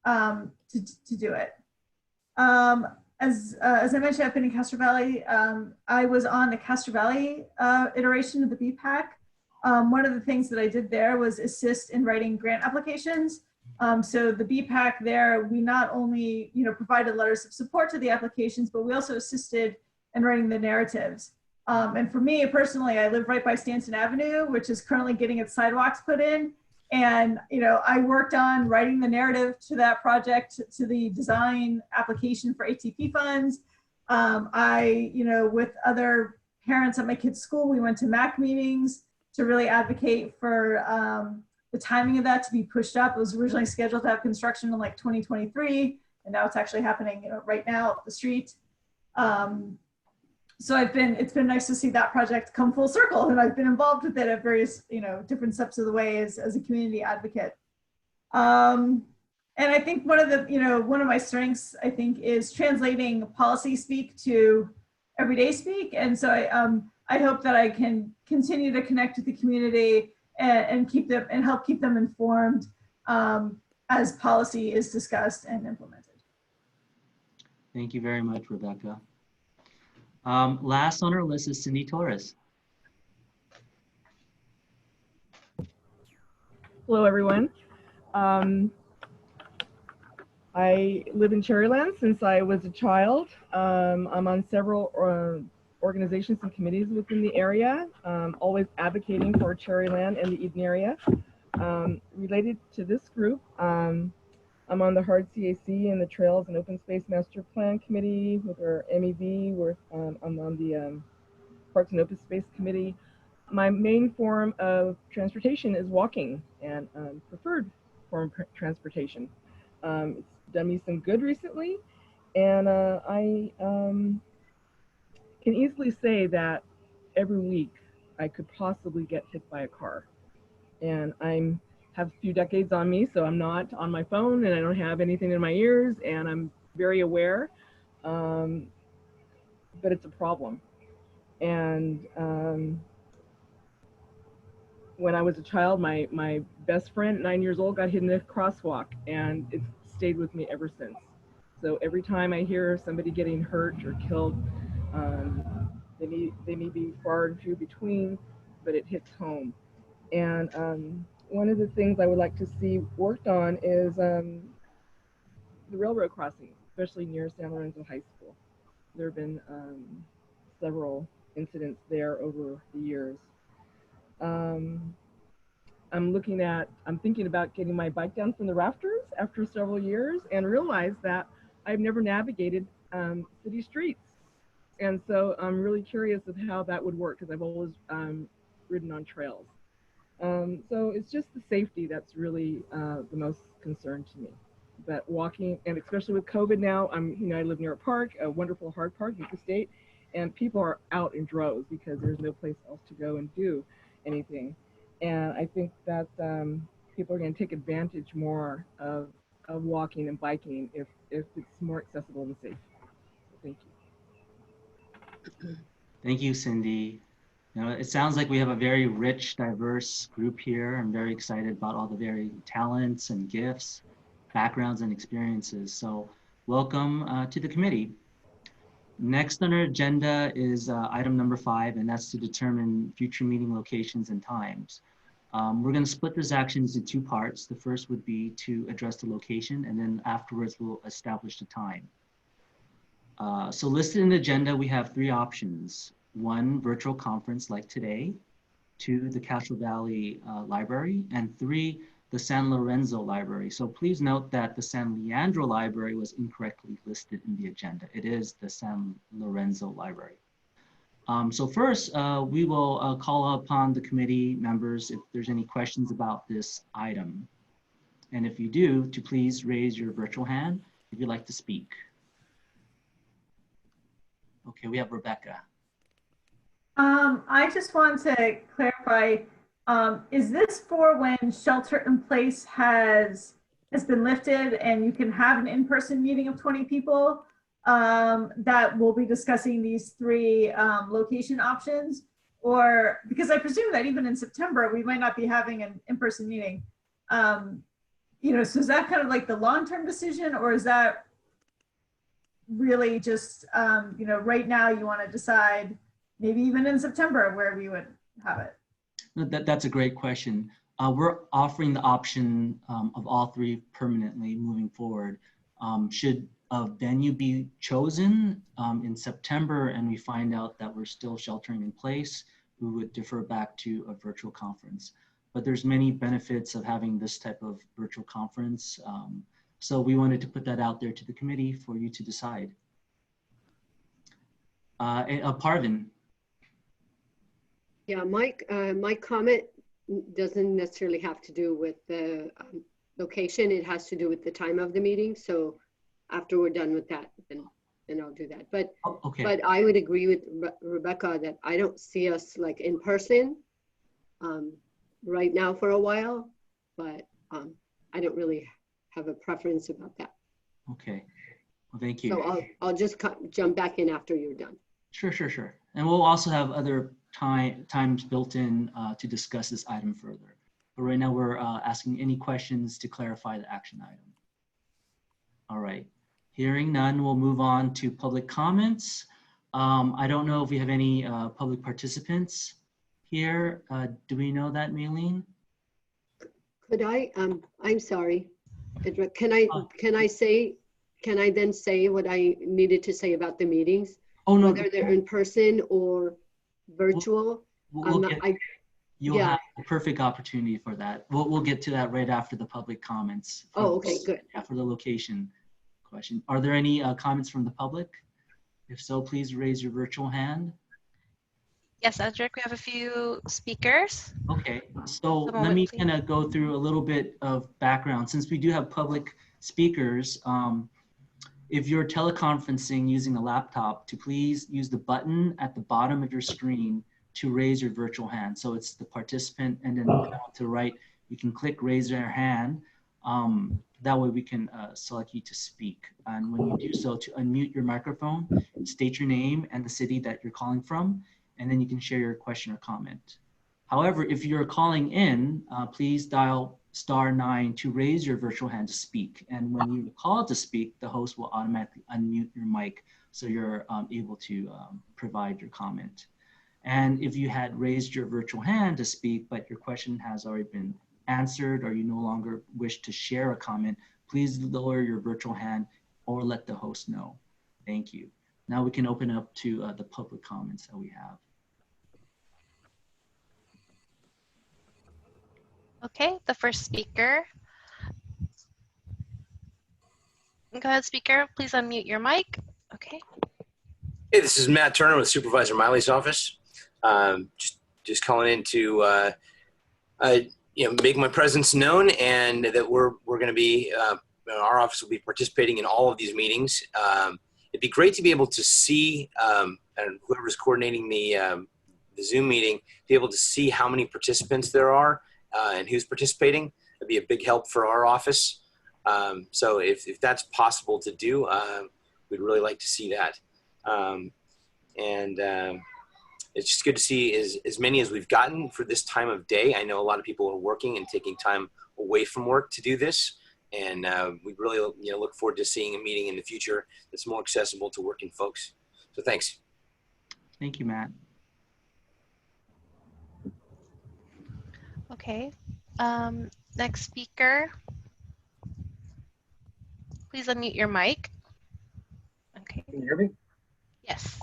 to do it. As I mentioned, I've been in Castro Valley. I was on the Castro Valley iteration of the BPAC. One of the things that I did there was assist in writing grant applications. So the BPAC there, we not only provided letters of support to the applications, but we also assisted in writing the narratives. And for me personally, I live right by Stanton Avenue, which is currently getting its sidewalks put in. And I worked on writing the narrative to that project, to the design application for ATP funds. With other parents at my kids' school, we went to MAC meetings to really advocate for the timing of that to be pushed up. It was originally scheduled to have construction in like 2023, and now it's actually happening right now up the street. So it's been nice to see that project come full circle, and I've been involved with it at various different steps of the way as a community advocate. And I think one of my strengths, I think, is translating policy speak to everyday speak, and so I hope that I can continue to connect with the community and help keep them informed as policy is discussed and implemented. Thank you very much, Rebecca. Last on our list is Cindy Torres. Hello, everyone. I live in Cherryland since I was a child. I'm on several organizations and committees within the area, always advocating for Cherryland and the Eden area. Related to this group, I'm on the HARD CAC and the Trails and Open Space Master Plan Committee with our MEV. I'm on the Parks and Open Space Committee. My main form of transportation is walking, and preferred form of transportation. It's done me some good recently, and I can easily say that every week I could possibly get hit by a car. and have a few decades on me, so I'm not on my phone and I don't have anything in my ears, and I'm very aware, but it's a problem. And when I was a child, my best friend, 9 years old, got hit in a crosswalk, and it's stayed with me ever since. So every time I hear somebody getting hurt or killed, they may be far and few between, but it hits home. And one of the things I would like to see worked on is the railroad crossings, especially near San Lorenzo High School. There have been several incidents there over the years. I'm thinking about getting my bike down from the rafters after several years, and realize that I've never navigated city streets. And so I'm really curious of how that would work, because I've always ridden on trails. So it's just the safety that's really the most concern to me. But walking, and especially with COVID now, I live near a park, a wonderful hard park in the state, and people are out in droves because there's no place else to go and do anything. And I think that people are going to take advantage more of walking and biking if it's more accessible and safe. Thank you. Thank you, Cindy. It sounds like we have a very rich, diverse group here. I'm very excited about all the very talents and gifts, backgrounds and experiences. So welcome to the committee. Next on our agenda is item number 5, and that's to determine future meeting locations and times. We're going to split this action into 2 parts. The first would be to address the location, and then afterwards we'll establish the time. So listed in the agenda, we have 3 options. 1, virtual conference like today. 2, the Castro Valley Library, and 3, the San Lorenzo Library. So please note that the San Leandro Library was incorrectly listed in the agenda. It is the San Lorenzo Library. So first, we will call upon the committee members if there's any questions about this item. And if you do, to please raise your virtual hand if you'd like to speak. Okay, we have Rebecca. I just want to clarify, is this for when shelter in place has been lifted and you can have an in-person meeting of 20 people that we'll be discussing these 3 location options? Or, because I presume that even in September, we might not be having an in-person meeting. So is that kind of like the long-term decision, or is that really just, right now you want to decide maybe even in September where we would have it? That's a great question. We're offering the option of all 3 permanently moving forward. Should a venue be chosen in September and we find out that we're still sheltering in place, we would defer back to a virtual conference. But there's many benefits of having this type of virtual conference. So we wanted to put that out there to the committee for you to decide. Parvin. Yeah, my comment doesn't necessarily have to do with the location. It has to do with the time of the meeting. So after we're done with that, then I'll do that. But okay. But I would agree with Rebecca that I don't see us like in person right now for a while. But I don't really have a preference about that. Okay. Well, thank you. So I'll just jump back in after you're done. Sure. And we'll also have other times built in to discuss this item further. But right now we're asking any questions to clarify the action item. All right, hearing none, we'll move on to public comments. I don't know if we have any public participants here. Do we know that, Maylene? Could I, I'm sorry, can I then say what I needed to say about the meetings? Oh, no. Whether they're in person or virtual? You'll have a perfect opportunity for that. We'll get to that right after the public comments. Oh, okay, good. For the location question. Are there any comments from the public? If so, please raise your virtual hand. Yes, Edric, we have a few speakers. Okay, so let me kind of go through a little bit of background. Since we do have public speakers, if you're teleconferencing using a laptop, to please use the button at the bottom of your screen to raise your virtual hand. So it's the participant, and then down to the right, you can click raise your hand. That way we can select you to speak. And when you do so, to unmute your microphone, state your name and the city that you're calling from, and then you can share your question or comment. However, if you're calling in, please dial *9 to raise your virtual hand to speak. And when you call to speak, the host will automatically unmute your mic so you're able to provide your comment. And if you had raised your virtual hand to speak, but your question has already been answered or you no longer wish to share a comment, please lower your virtual hand or let the host know. Thank you. Now we can open up to the public comments that we have. Okay, the first speaker. Go ahead, speaker. Please unmute your mic. Okay. Hey, this is Matt Turner with Supervisor Miley's office. Just calling in to make my presence known, and that we're going to be our office will be participating in all of these meetings. It'd be great to be able to see and whoever's coordinating the Zoom meeting, be able to see how many participants there are and who's participating. It'd be a big help for our office. So if that's possible to do, we'd really like to see that. It's just good to see as many as we've gotten for this time of day. I know a lot of people are working and taking time away from work to do this. And we really look forward to seeing a meeting in the future that's more accessible to working folks. So thanks. Thank you, Matt. Okay. Next speaker. Please unmute your mic. Okay. Can you hear me? Yes.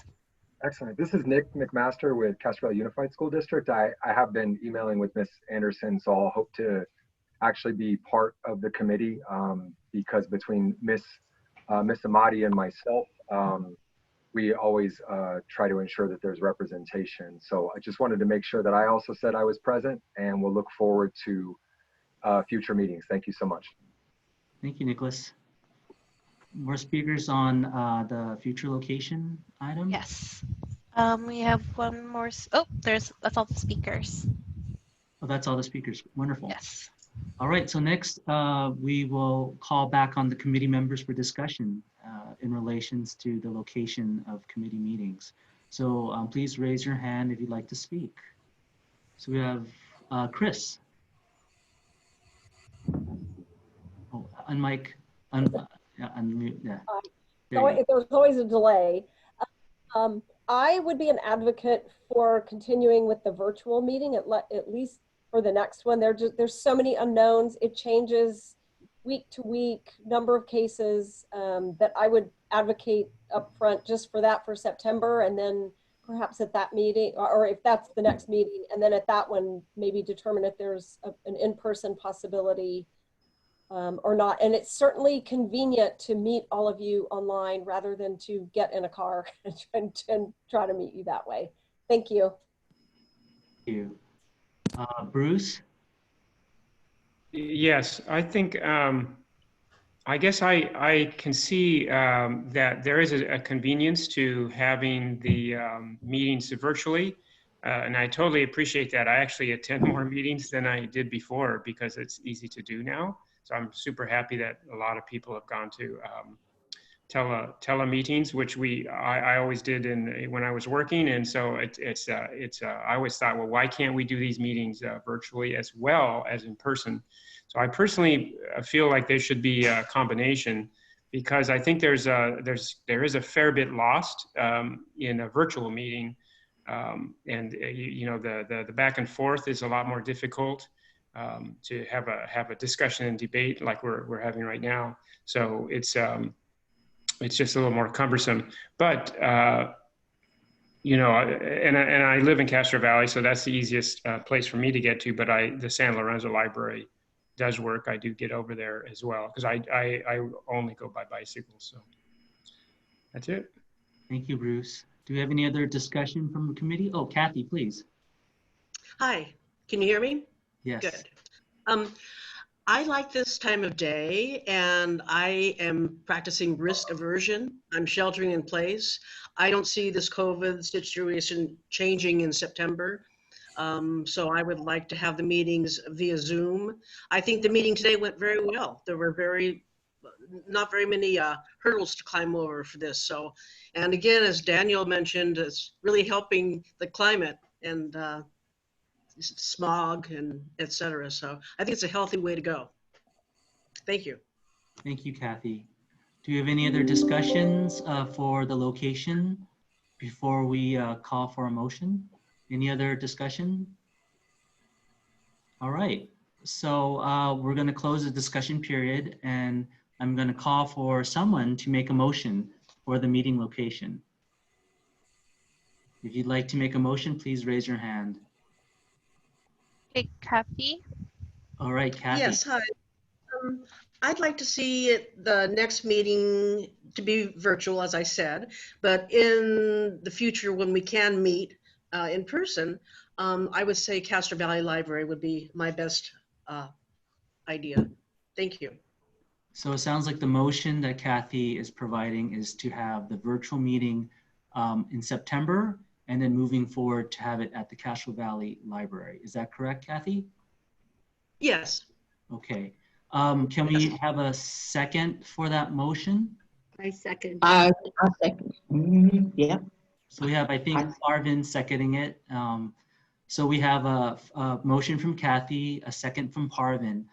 Excellent. This is Nick McMaster with Castro Valley Unified School District. I have been emailing with Ms. Anderson, so I'll hope to actually be part of the committee because between Miss Amati and myself, we always try to ensure that there's representation. So I just wanted to make sure that I also said I was present, and we'll look forward to future meetings. Thank you so much. Thank you, Nicholas. More speakers on the future location item? Yes. We have one more. That's all the speakers. Oh, that's all the speakers. Wonderful. Yes. All right, so next we will call back on the committee members for discussion in relations to the location of committee meetings. So please raise your hand if you'd like to speak. So we have Chris. Oh, unmic, unmute, yeah. There's always a delay. I would be an advocate for continuing with the virtual meeting at least for the next one. There's so many unknowns. It changes week to week, number of cases that I would advocate up front just for that for September, and then perhaps at that meeting, or if that's the next meeting, and then at that one, maybe determine if there's an in-person possibility or not. And it's certainly convenient to meet all of you online rather than to get in a car and try to meet you that way. Thank you. Thank you. Bruce? Yes, I think, I guess I can see that there is a convenience to having the meetings virtually. And I totally appreciate that. I actually attend more meetings than I did before because it's easy to do now. So I'm super happy that a lot of people have gone to tele meetings, which I always did when I was working. And so I always thought, well, why can't we do these meetings virtually as well as in person? So I personally feel like there should be a combination, because I think there is a fair bit lost in a virtual meeting, and the back and forth is a lot more difficult to have a discussion and debate like we're having right now. So it's just a little more cumbersome. But and I live in Castro Valley, so that's the easiest place for me to get to. But the San Lorenzo Library does work. I do get over there as well because I only go by bicycle. So that's it. Thank you, Bruce. Do we have any other discussion from the committee? Oh, Kathy, please. Hi, can you hear me? Yes. Good. I like this time of day, and I am practicing risk aversion. I'm sheltering in place. I don't see this COVID situation changing in September. So I would like to have the meetings via Zoom. I think the meeting today went very well. There were not very many hurdles to climb over for this. So, and again, as Daniel mentioned, it's really helping the climate and smog and et cetera. So I think it's a healthy way to go. Thank you. Thank you, Kathy. Do you have any other discussions for the location before we call for a motion? Any other discussion? All right, so we're going to close the discussion period, and I'm going to call for someone to make a motion for the meeting location. If you'd like to make a motion, please raise your hand. Okay, Kathy. All right, Kathy. Yes, hi. I'd like to see the next meeting to be virtual, as I said, but in the future when we can meet in person, I would say Castro Valley Library would be my best idea. Thank you. So it sounds like the motion that Kathy is providing is to have the virtual meeting in September, and then moving forward to have it at the Castro Valley Library. Is that correct, Kathy? Yes. Okay. Can we have a second for that motion? I second. I'll second. Yeah. So we have, I think, Arvin seconding it. So we have a motion from Kathy, a second from Parvin.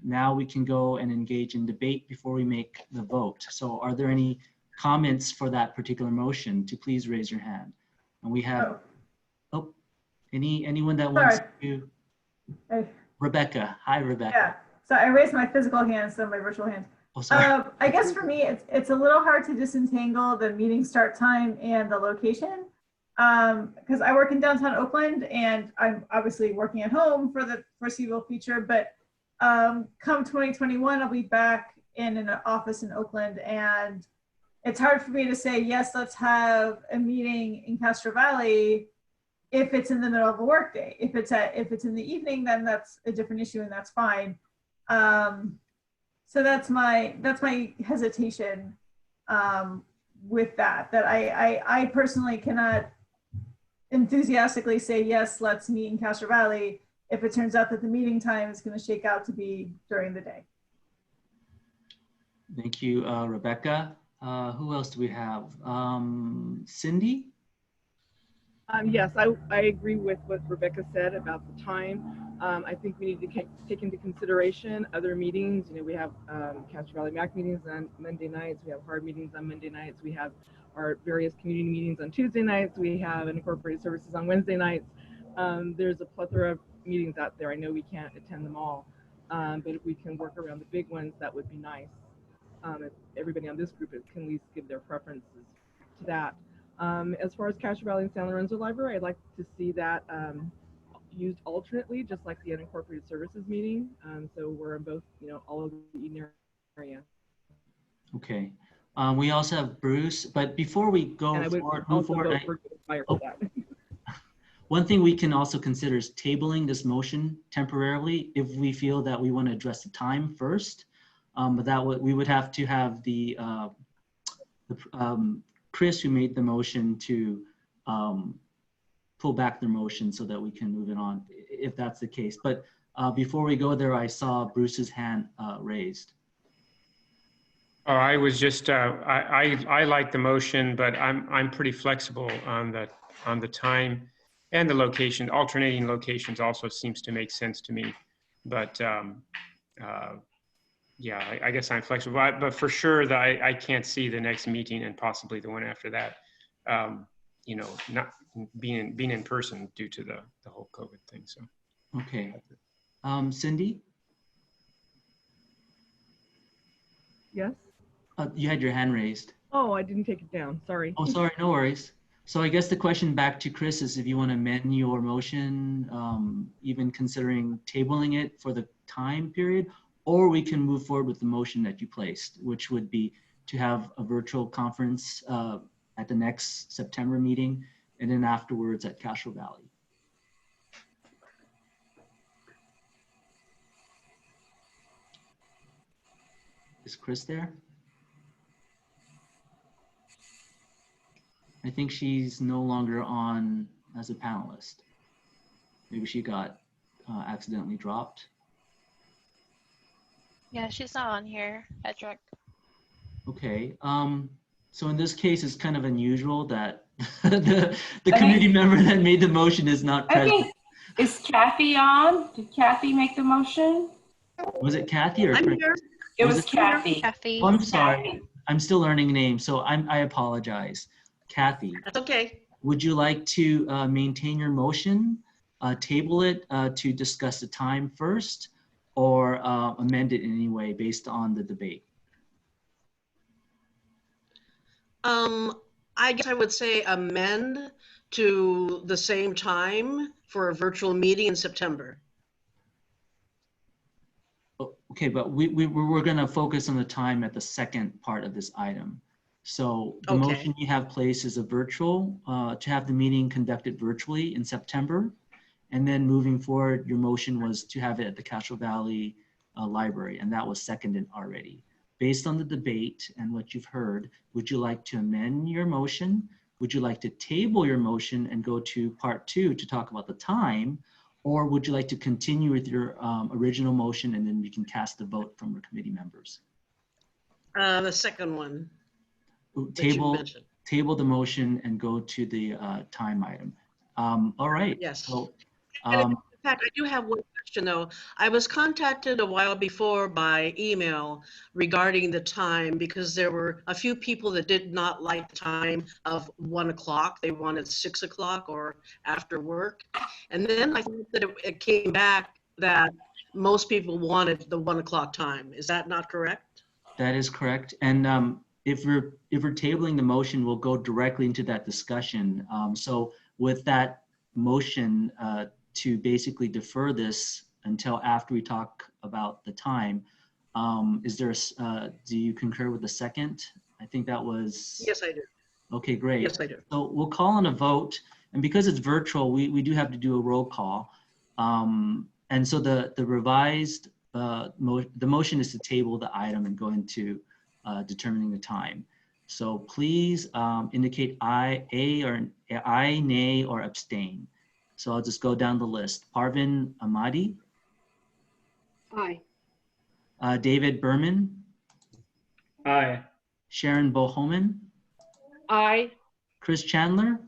Now we can go and engage in debate before we make the vote. So are there any comments for that particular motion? To please raise your hand. And we have, anyone that wants to? Hey. Rebecca. Hi, Rebecca. Yeah. So I raised my physical hand instead of my virtual hand. Oh, sorry. I guess for me, it's a little hard to disentangle the meeting start time and the location, because I work in downtown Oakland and I'm obviously working at home for the foreseeable future. But come 2021, I'll be back in an office in Oakland, and it's hard for me to say yes, let's have a meeting in Castro Valley if it's in the middle of a workday. If it's in the evening, then that's a different issue, and that's fine. So that's my hesitation with that. That I personally cannot enthusiastically say yes, let's meet in Castro Valley if it turns out that the meeting time is going to shake out to be during the day. Thank you, Rebecca. Who else do we have? Cindy? Yes, I agree with what Rebecca said about the time. I think we need to take into consideration other meetings. You know, we have Castro Valley MAC meetings on Monday nights. We have hard meetings on Monday nights. We have our various community meetings on Tuesday nights. We have incorporated services on Wednesday nights. There's a plethora of meetings out there. I know we can't attend them all, but if we can work around the big ones, that would be nice. If everybody on this group can at least give their preferences to that. As far as Castro Valley and San Lorenzo Library, I'd like to see that used alternately, just like the unincorporated services meeting. So we're in both, all over the Eden area. Okay. We also have Bruce, but before we go move forward, one thing we can also consider is tabling this motion temporarily if we feel that we want to address the time first. But that we would have to have the Chris, who made the motion, to pull back their motion so that we can move it on, if that's the case. But before we go there, I saw Bruce's hand raised. Oh, I was just I like the motion, but I'm pretty flexible on the time and the location. Alternating locations also seems to make sense to me, but yeah, I guess I'm flexible. But for sure, that I can't see the next meeting and possibly the one after that, not being in person due to the whole COVID thing. So okay, Cindy. Yes. You had your hand raised. Oh, I didn't take it down. Sorry. Oh, sorry. No worries. So I guess the question back to Chris is if you want to amend your motion, even considering tabling it for the time period, or we can move forward with the motion that you placed, which would be to have a virtual conference at the next September meeting, and then afterwards at Castro Valley. Is Chris there? I think she's no longer on as a panelist. Maybe she got accidentally dropped. Yeah, she's not on here, Edric. Okay. So in this case, it's kind of unusual that the committee member that made the motion is not present. Okay. Is Cathy on? Did Cathy make the motion? Was it Cathy or I'm Chris? here. It was Cathy. Cathy. Oh, I'm sorry. Cathy. I'm still learning names, so I apologize. Cathy, That's okay. would you like to maintain your motion, table it to discuss the time first, or amend it in any way based on the debate? I guess I would say amend to the same time for a virtual meeting in September. Okay, but we're going to focus on the time at the second part of this item. So the Okay. motion you have placed is a virtual, to have the meeting conducted virtually in September. And then moving forward, your motion was to have it at the Castro Valley Library, and that was seconded already. Based on the debate and what you've heard, would you like to amend your motion? Would you like to table your motion and go to part 2 to talk about the time? Or would you like to continue with your original motion and then we can cast a vote from your committee members? The second one. Table the motion and go to the time item. All right. Yes. So, In fact, I do have one question though. I was contacted a while before by email regarding the time because there were a few people that did not like the time of 1 o'clock. They wanted 6 o'clock or after work. And then I think that it came back that most people wanted the 1 o'clock time. Is that not correct? that is correct. And if we're tabling the motion, we'll go directly into that discussion. So with that motion to basically defer this until after we talk about the time, is there do you concur with the second? I think that was. Yes, I do. Okay, great. Yes, I do. So we'll call on a vote, and because it's virtual, we do have to do a roll call. And so the revised the motion is to table the item and go into determining the time. So please indicate aye, nay, or abstain. So I'll just go down the list. Parvin Ahmadi. Aye. David Berman. Aye. Sharon Bohoman. Aye. Chris Chandler.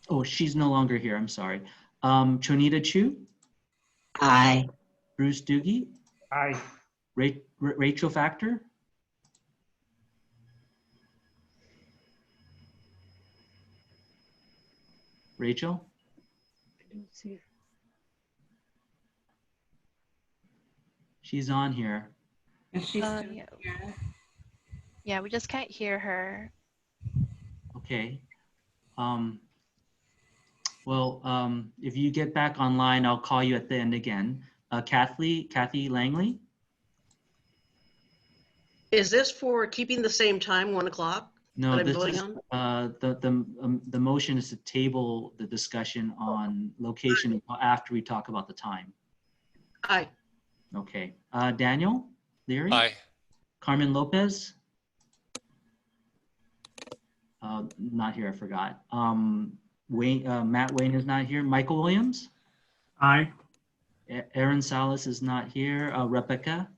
Oh, she's no longer here. I'm sorry. Chonita Chu. Aye. Bruce Dughi. Aye. Rachel Factor. Rachel. I don't see her. She's on here. Is she still Yeah. here? Yeah, we just can't hear her. Okay. If you get back online, I'll call you at the end again. Cathy Langley. Is this for keeping the same time, 1 o'clock? No, that I'm this voting is the motion is to table the discussion on location after we talk about the time. Aye. Okay. Daniel Leary. Aye. Carmen Lopez. Not here. I forgot. Matt Wayne is not here. Michael Williams. Aye. Aaron Salas is not here. Rebecca.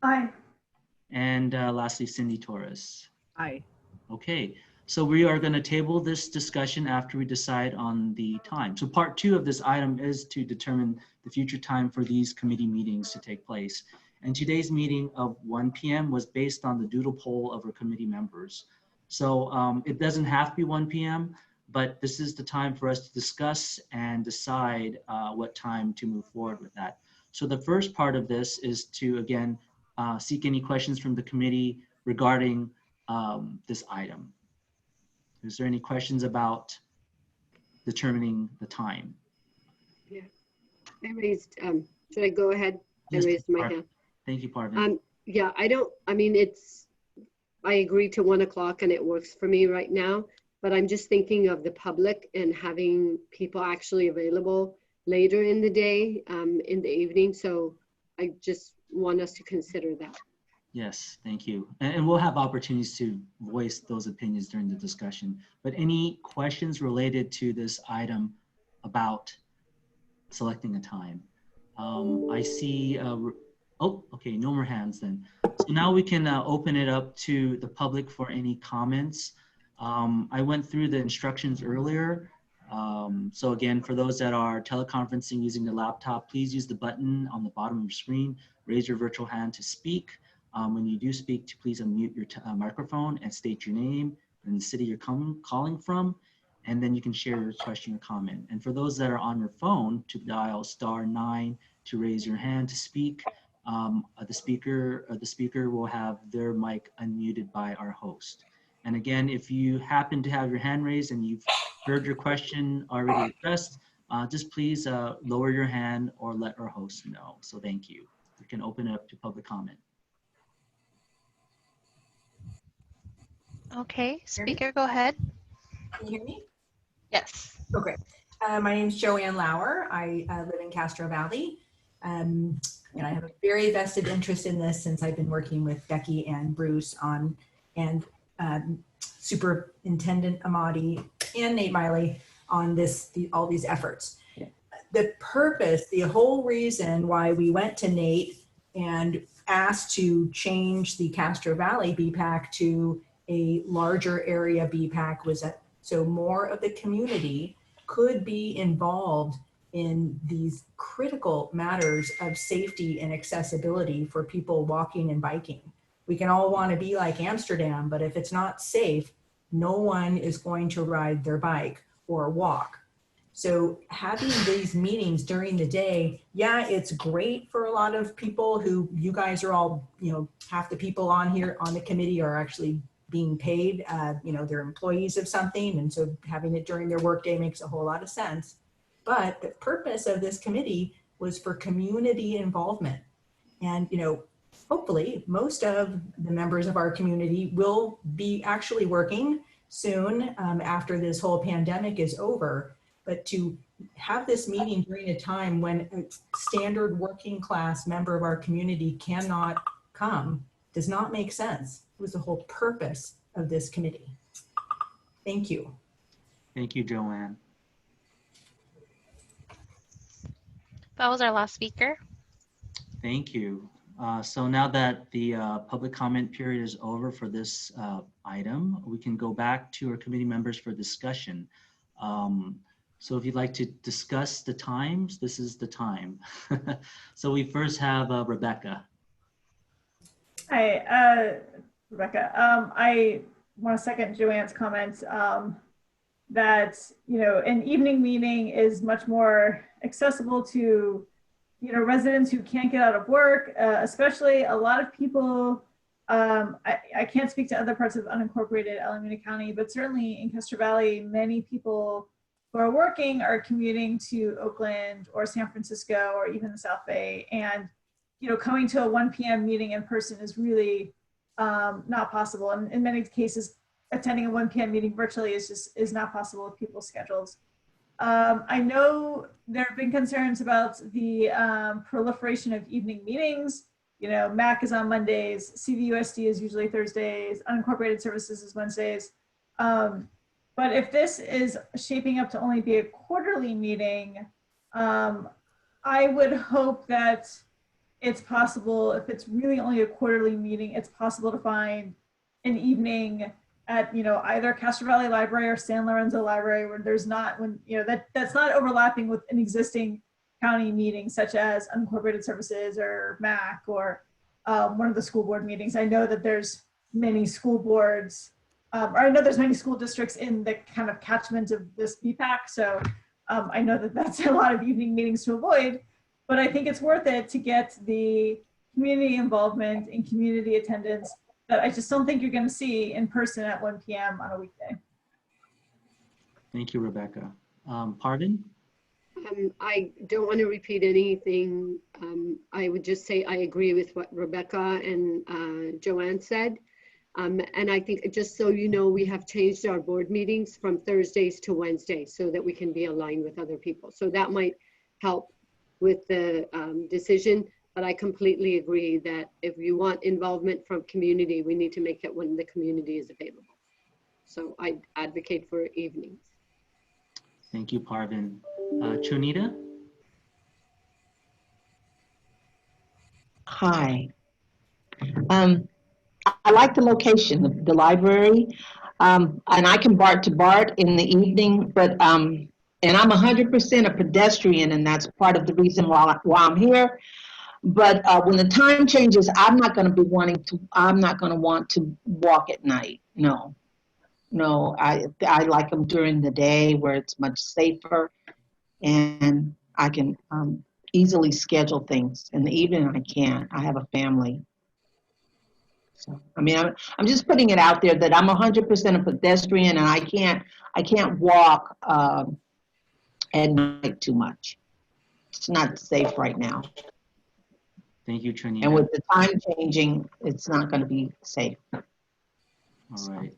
Aye. And lastly, Cindy Torres. Aye. Okay, so we are going to table this discussion after we decide on the time. So part 2 of this item is to determine the future time for these committee meetings to take place. And today's meeting of 1 p.m. was based on the doodle poll of our committee members. So it doesn't have to be 1 p.m., but this is the time for us to discuss and decide what time to move forward with that. So the first part of this is to, again, seek any questions from the committee regarding this item. Is there any questions about determining the time? Yeah, I raised, should I go ahead? Yes, I raised my hand. Thank you, Parvin. Yeah, I agree to 1 o'clock and it works for me right now, but I'm just thinking of the public and having people actually available later in the day, in the evening. So I just want us to consider that. Yes, thank you. And we'll have opportunities to voice those opinions during the discussion. But any questions related to this item about selecting a time? I see, oh, okay, no more hands then. So now we can open it up to the public for any comments. I went through the instructions earlier. So again, for those that are teleconferencing using the laptop, please use the button on the bottom of your screen, raise your virtual hand to speak. When you do speak, please unmute your microphone and state your name and the city you're calling from, and then you can share your question or comment. And for those that are on your phone, to dial *9 to raise your hand to speak. The speaker will have their mic unmuted by our host. And again, if you happen to have your hand raised and you've heard your question already addressed, just please lower your hand or let our host know. So thank you. We can open it up to public comment. Okay, speaker, go ahead. Can you hear me? Yes. Oh, great. My name is Joanne Lauer. I live in Castro Valley. And I have a very vested interest in this since I've been working with Becky and Bruce on, and Superintendent Amati and Nate Miley on all these efforts. Yeah. The purpose, the whole reason why we went to Nate and asked to change the Castro Valley BPAC to a larger area BPAC was that so more of the community could be involved in these critical matters of safety and accessibility for people walking and biking. We can all want to be like Amsterdam, but if it's not safe, no one is going to ride their bike or walk. So having these meetings during the day, yeah, it's great for a lot of people who, you guys are all, half the people on here on the committee are actually being paid, they're employees of something. And so having it during their workday makes a whole lot of sense. But the purpose of this committee was for community involvement. And, hopefully most of the members of our community will be actually working soon after this whole pandemic is over. But to have this meeting during a time when a standard working class member of our community cannot come does not make sense. It was the whole purpose of this committee. Thank you. Thank you, Joanne. That was our last speaker. Thank you. So now that the public comment period is over for this item, we can go back to our committee members for discussion. So if you'd like to discuss the times, this is the time. So we first have Rebecca. Hi, Rebecca. I want to second Joanne's comments that, an evening meeting is much more accessible to, residents who can't get out of work, especially a lot of people. I can't speak to other parts of unincorporated Alameda County, but certainly in Castro Valley, many people who are working are commuting to Oakland or San Francisco or even the South Bay. And, coming to a 1 p.m. meeting in person is really not possible. And in many cases, attending a 1 p.m. meeting virtually is not possible with people's schedules. I know there have been concerns about the proliferation of evening meetings. MAC is on Mondays, CVUSD is usually Thursdays, unincorporated services is Wednesdays. But if this is shaping up to only be a quarterly meeting, I would hope that it's possible, if it's really only a quarterly meeting, it's possible to find an evening at either Castro Valley Library or San Lorenzo Library where there's not, that's not overlapping with an existing county meeting such as unincorporated services or MAC or one of the school board meetings. I know that there's many school boards, or I know there's many school districts in the kind of catchment of this BPAC. So I know that that's a lot of evening meetings to avoid, but I think it's worth it to get the community involvement and community attendance that I just don't think you're going to see in person at 1 p.m. on a weekday. Thank you, Rebecca. Pardon? I don't want to repeat anything. I would just say I agree with what Rebecca and Joanne said. And I think, just so you know, we have changed our board meetings from Thursdays to Wednesdays so that we can be aligned with other people. So that might help with the decision. But I completely agree that if you want involvement from community, we need to make it when the community is available. So I advocate for evenings. Thank you, Parvin. Chonita? Hi. I like the location, the library, and I can BART to BART in the evening, but and I'm 100% a pedestrian, and that's part of the reason why I'm here. But when the time changes, I'm not going to want to walk at night. No, I like them during the day where it's much safer, and I can easily schedule things. In the evening, I can't. I have a family. So, I mean, I'm just putting it out there that I'm 100% a pedestrian, and I can't walk at night too much. It's not safe right now. Thank you, Chonita. And with the time changing, it's not going to be safe. All right.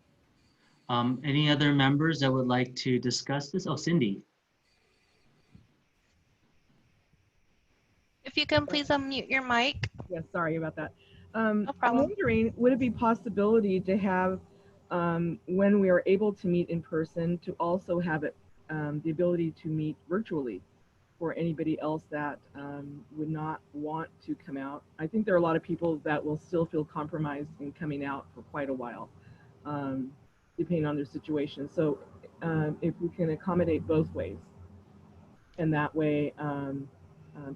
Any other members that would like to discuss this? Oh, Cindy. If you can please unmute your mic. Yes, sorry about that. No problem. I'm wondering, would it be possibility to have, when we are able to meet in person, to also have it, the ability to meet virtually for anybody else that would not want to come out? I think there are a lot of people that will still feel compromised in coming out for quite a while, depending on their situation. So if we can accommodate both ways, and that way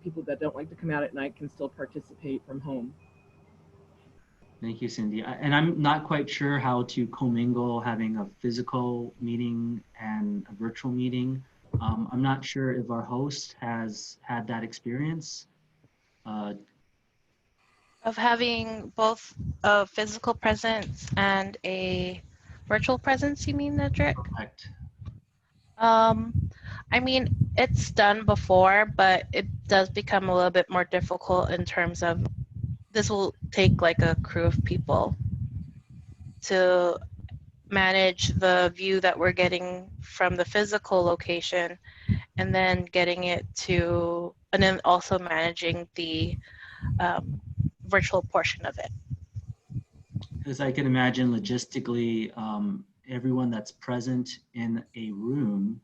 people that don't like to come out at night can still participate from home. Thank you, Cindy. And I'm not quite sure how to commingle having a physical meeting and a virtual meeting. I'm not sure if our host has had that experience. Of having both a physical presence and a virtual presence, you mean, Edric? Correct. I mean, it's done before, but it does become a little bit more difficult in terms of this will take like a crew of people to manage the view that we're getting from the physical location, and then getting it to, and then also managing the virtual portion of it. As I can imagine logistically, everyone that's present in a room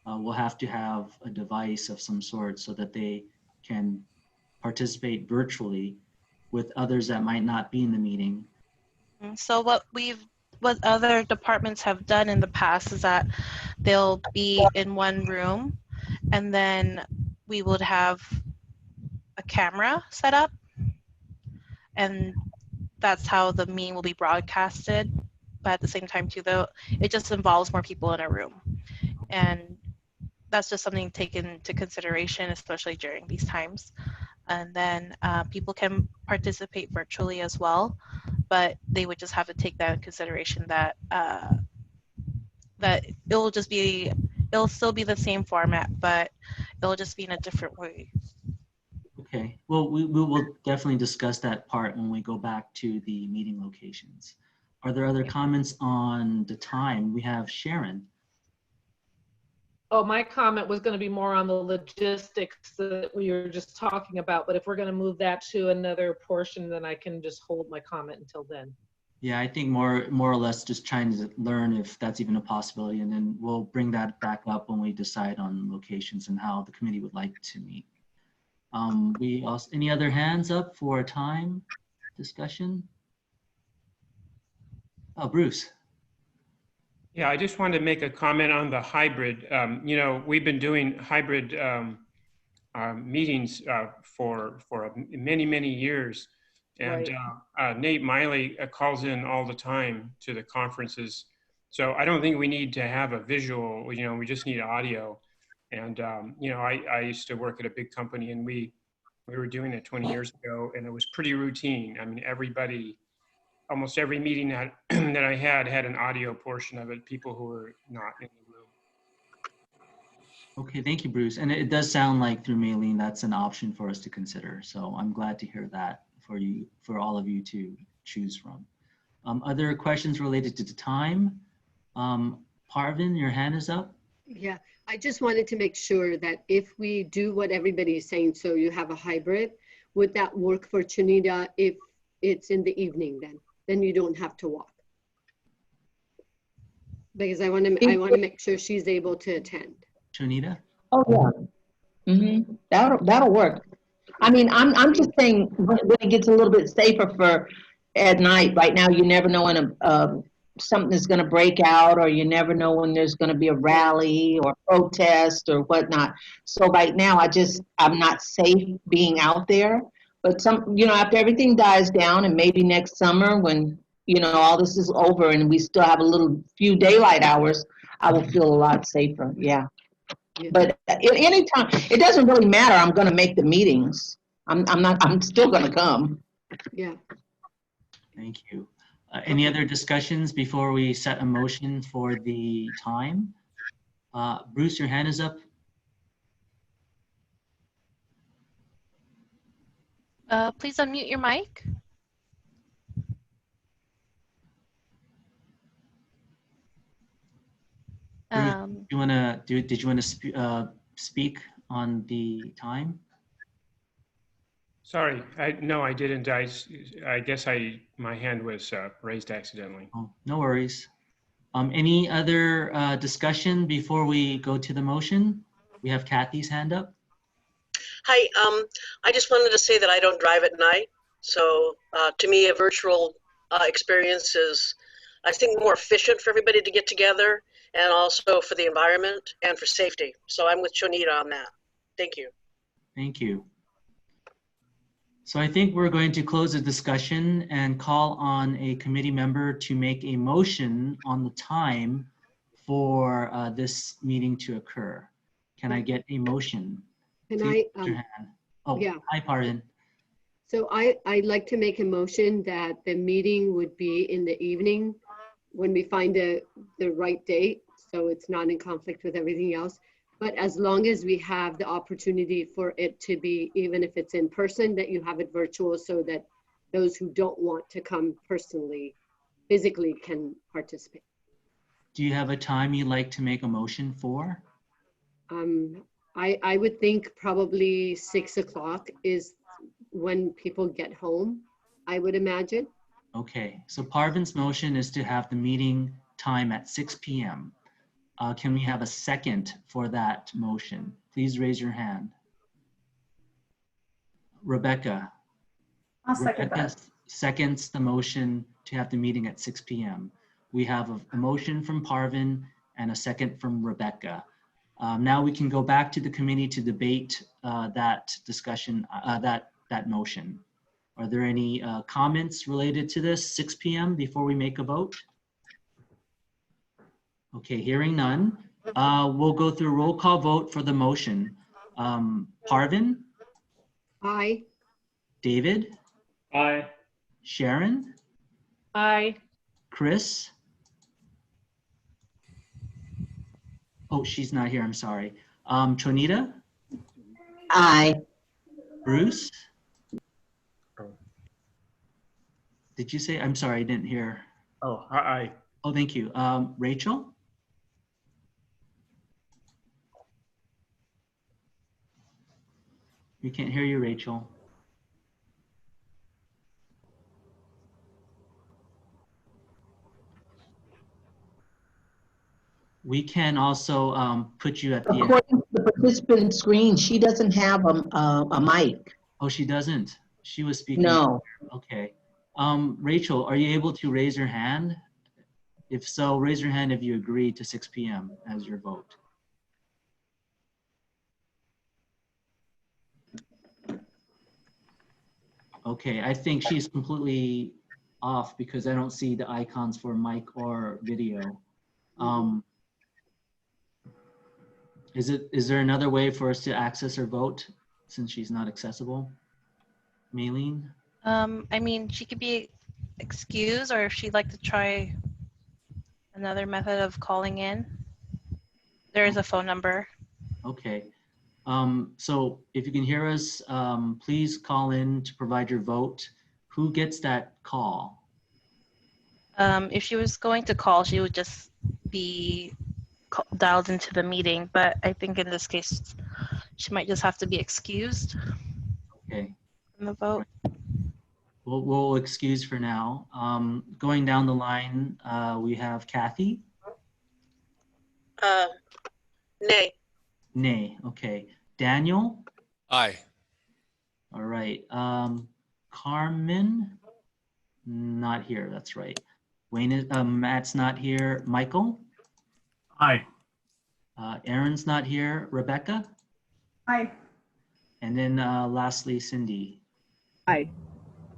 will have to have a device of some sort so that they can participate virtually with others that might not be in the meeting. So what other departments have done in the past is that they'll be in one room, and then we would have a camera set up, and that's how the meeting will be broadcasted. But at the same time too, though, it just involves more people in a room, and that's just something taken into consideration, especially during these times. And then people can participate virtually as well, but they would just have to take that in consideration that that it'll still be the same format, but it'll just be in a different way. Okay, well, we will definitely discuss that part when we go back to the meeting locations. Are there other comments on the time? We have Sharon. Oh, my comment was going to be more on the logistics that we were just talking about, but if we're going to move that to another portion, then I can just hold my comment until then. Yeah, I think more or less just trying to learn if that's even a possibility, and then we'll bring that back up when we decide on locations and how the committee would like to meet. We also, any other hands up for a time discussion? Oh, Bruce. Yeah, I just wanted to make a comment on the hybrid. You know, we've been doing hybrid meetings for many years. And right. Nate Miley calls in all the time to the conferences. So I don't think we need to have a visual, you know, we just need audio. And, you know, I used to work at a big company, and we were doing it 20 years ago, and it was pretty routine. I mean, almost every meeting that I had an audio portion of it, people who were not in the room. Okay, thank you, Bruce. And it does sound like through Maylene, that's an option for us to consider. So I'm glad to hear that for all of you to choose from. Other questions related to the time? Parvin, your hand is up. Yeah, I just wanted to make sure that if we do what everybody is saying, so you have a hybrid, would that work for Chonita if it's in the evening then? Then you don't have to walk. Because I want to make sure she's able to attend. Chonita? Oh, yeah. Mm-hmm. That'll work. I mean, I'm just saying when it gets a little bit safer for at night. Right now, you never know when something is going to break out, or you never know when there's going to be a rally or protest or whatnot. So right now, I'm not safe being out there. But after everything dies down, and maybe next summer when all this is over and we still have a few daylight hours, I will feel a lot safer. Yeah. But at any time, it doesn't really matter. I'm going to make the meetings. I'm still going to come. Yeah. Thank you. Any other discussions before we set a motion for the time? Bruce, your hand is up. Please unmute your mic. Bruce, did you want to speak on the time? Sorry, no, I didn't. I guess my hand was raised accidentally. Oh, no worries. Any other discussion before we go to the motion? We have Kathy's hand up. Hi, I just wanted to say that I don't drive at night. So to me, a virtual experience is, I think, more efficient for everybody to get together, and also for the environment and for safety. So I'm with Chonita on that. Thank you. Thank you. So I think we're going to close the discussion and call on a committee member to make a motion on the time for this meeting to occur. Can I get a motion? Can Please I? raise your hand. Oh, yeah. Hi, pardon. So I'd like to make a motion that the meeting would be in the evening when we find the right date, so it's not in conflict with everything else. But as long as we have the opportunity for it to be, even if it's in person, that you have it virtual so that those who don't want to come physically can participate. Do you have a time you'd like to make a motion for? I would think probably 6 o'clock is when people get home, I would imagine. Okay, so Parvin's motion is to have the meeting time at 6 p.m. Can we have a second for that motion? Please raise your hand. Rebecca. I'll second that. Seconds the motion to have the meeting at 6 p.m. We have a motion from Parvin and a second from Rebecca. Now we can go back to the committee to debate that discussion, that motion. Are there any comments related to this 6 p.m. before we make a vote? Okay, hearing none. We'll go through a roll call vote for the motion. Parvin? Aye. David? Aye. Sharon? Aye. Chris? Oh, she's not here, I'm sorry. Chonita? Aye. Bruce? Did you say? I'm sorry, I didn't hear. Oh, aye. Oh, thank you. Rachel? We can't hear you, Rachel. We can also put you at the end. According to the participant screen, she doesn't have a mic. Oh, she doesn't? She was speaking. No. Okay. Rachel, are you able to raise your hand? If so, raise your hand if you agree to 6 p.m. as your vote. Okay, I think she's completely off because I don't see the icons for mic or video. Is there another way for us to access her vote since she's not accessible? Maylene? I mean, she could be excused, or if she'd like to try another method of calling in, there is a phone number. Okay. So if you can hear us, please call in to provide your vote. Who gets that call? If she was going to call, she would just be dialed into the meeting, but I think in this case, she might just have to be excused. Okay. on the vote. We'll excuse for now. Going down the line, we have Kathy. Nay. Nay. Okay. Daniel. Aye. All right. Carmen. Not here. That's right. Wayne is. Matt's not here. Michael. Aye. Aaron's not here. Rebecca. Aye. And then lastly, Cindy. Aye.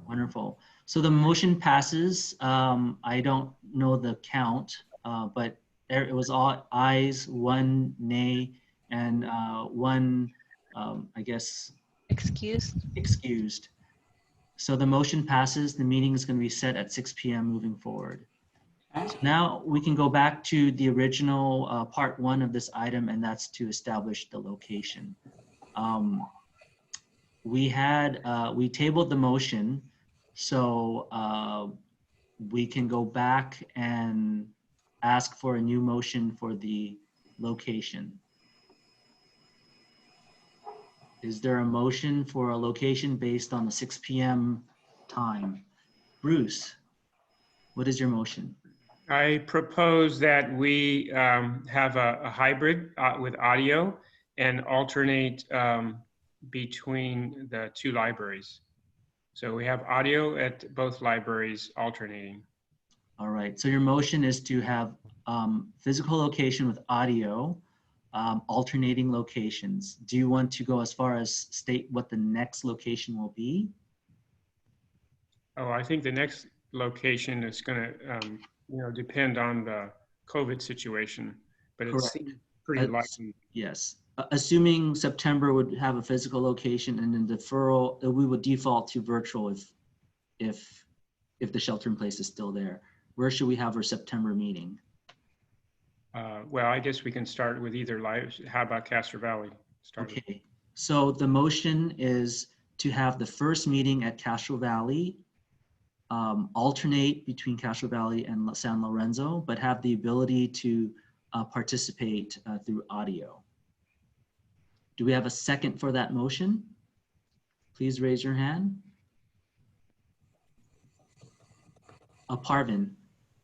Wonderful. So the motion passes. I don't know the count, but it was all ayes, 1 nay, and 1, I guess, excused. So the motion passes. The meeting is going to be set at 6 p.m. moving forward. So now we can go back to the original part 1 of this item, and that's to establish the location. We tabled the motion, so we can go back and ask for a new motion for the location. Is there a motion for a location based on the 6 p.m. time? Bruce, what is your motion? I propose that we have a hybrid with audio and alternate between the 2 libraries. So we have audio at both libraries alternating. All right, so your motion is to have physical location with audio, alternating locations. Do you want to go as far as state what the next location will be? Oh, I think the next location is going to depend on the COVID situation, but it's pretty likely. Yes, assuming September would have a physical location, and then deferral, we would default to virtual if the shelter in place is still there. Where should we have our September meeting? Well, I guess we can start with either live. How about Castro Valley? Okay, so the motion is to have the first meeting at Castro Valley, alternate between Castro Valley and San Lorenzo, but have the ability to participate through audio. Do we have a second for that motion? Please raise your hand. Parvin.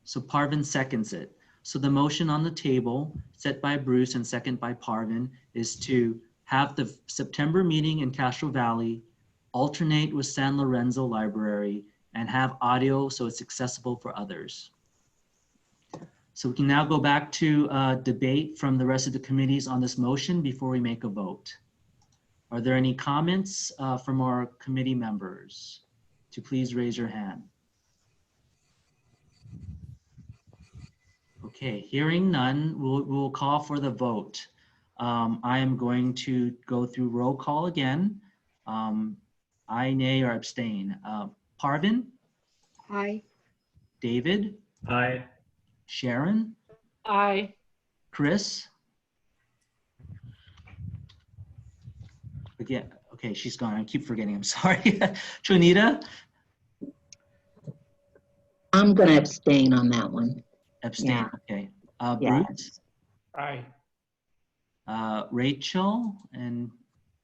So Parvin seconds it. So the motion on the table, set by Bruce and second by Parvin, is to have the September meeting in Castro Valley, alternate with San Lorenzo Library, and have audio so it's accessible for others. So we can now go back to debate from the rest of the committees on this motion before we make a vote. Are there any comments from our committee members? To please raise your hand. Okay, hearing none, we'll call for the vote. I am going to go through roll call again. Aye, nay, or abstain. Parvin? Aye. David? Aye. Sharon? Aye. Chris? Again, okay, she's gone. I keep forgetting, I'm sorry. Trinita? I'm going to abstain on that one. Abstain, Yeah. okay. Yeah. Bruce? Aye. Rachel, and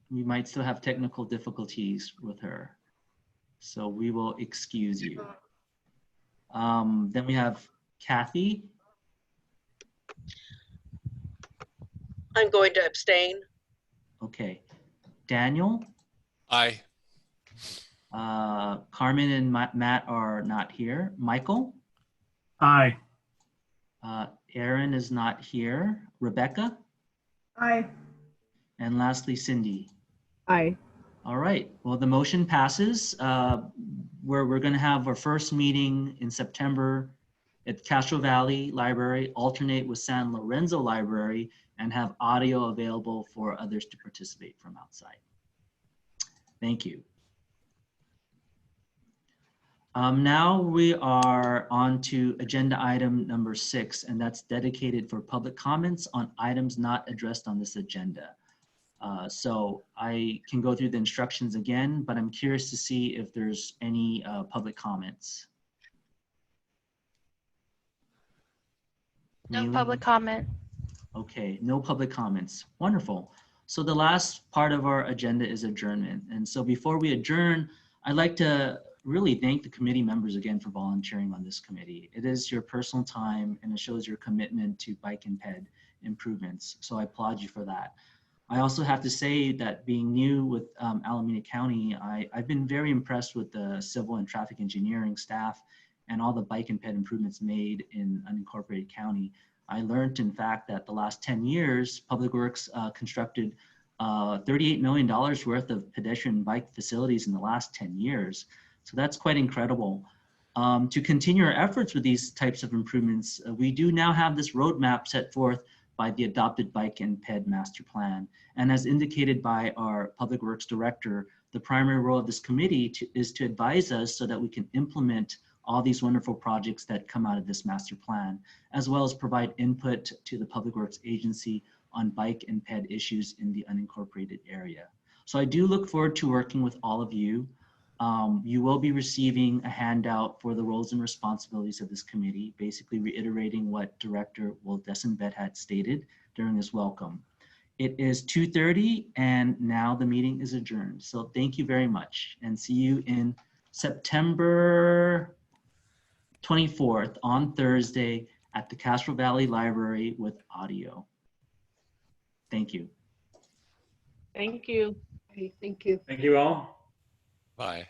we might still have technical difficulties with her, so we will excuse you. Then we have Kathy. I'm going to abstain. Okay. Daniel. Aye. Carmen and Matt are not here. Michael. Aye. Aaron is not here. Rebecca. Aye. And lastly, Cindy. Aye. All right. Well, the motion passes. Where we're going to have our first meeting in September at Castro Valley Library, alternate with San Lorenzo Library, and have audio available for others to participate from outside. Thank you. Now we are on to agenda item number 6, and that's dedicated for public comments on items not addressed on this agenda. So I can go through the instructions again, but I'm curious to see if there's any public comments. No public comment. Okay, no public comments. Wonderful. So the last part of our agenda is adjournment. And so before we adjourn, I'd like to really thank the committee members again for volunteering on this committee. It is your personal time and it shows your commitment to bike and ped improvements. So I applaud you for that. I also have to say that being new with Alameda County, I've been very impressed with the civil and traffic engineering staff and all the bike and ped improvements made in unincorporated county. I learned, in fact, that the last 10 years, Public Works constructed $38 million worth of pedestrian and bike facilities in the last 10 years. So that's quite incredible. To continue our efforts with these types of improvements, we do now have this roadmap set forth by the adopted Bike and Ped Master Plan. And as indicated by our Public Works Director, the primary role of this committee is to advise us so that we can implement all these wonderful projects that come out of this master plan, as well as provide input to the Public Works Agency on bike and ped issues in the unincorporated area. So I do look forward to working with all of you. You will be receiving a handout for the roles and responsibilities of this committee, basically reiterating what Director Will Desenvet had stated during his welcome. It is 2:30 and now the meeting is adjourned. So thank you very much and see you in September 24th on Thursday at the Castro Valley Library with audio. Thank you. Thank you. Okay, thank you. Thank you all. Bye.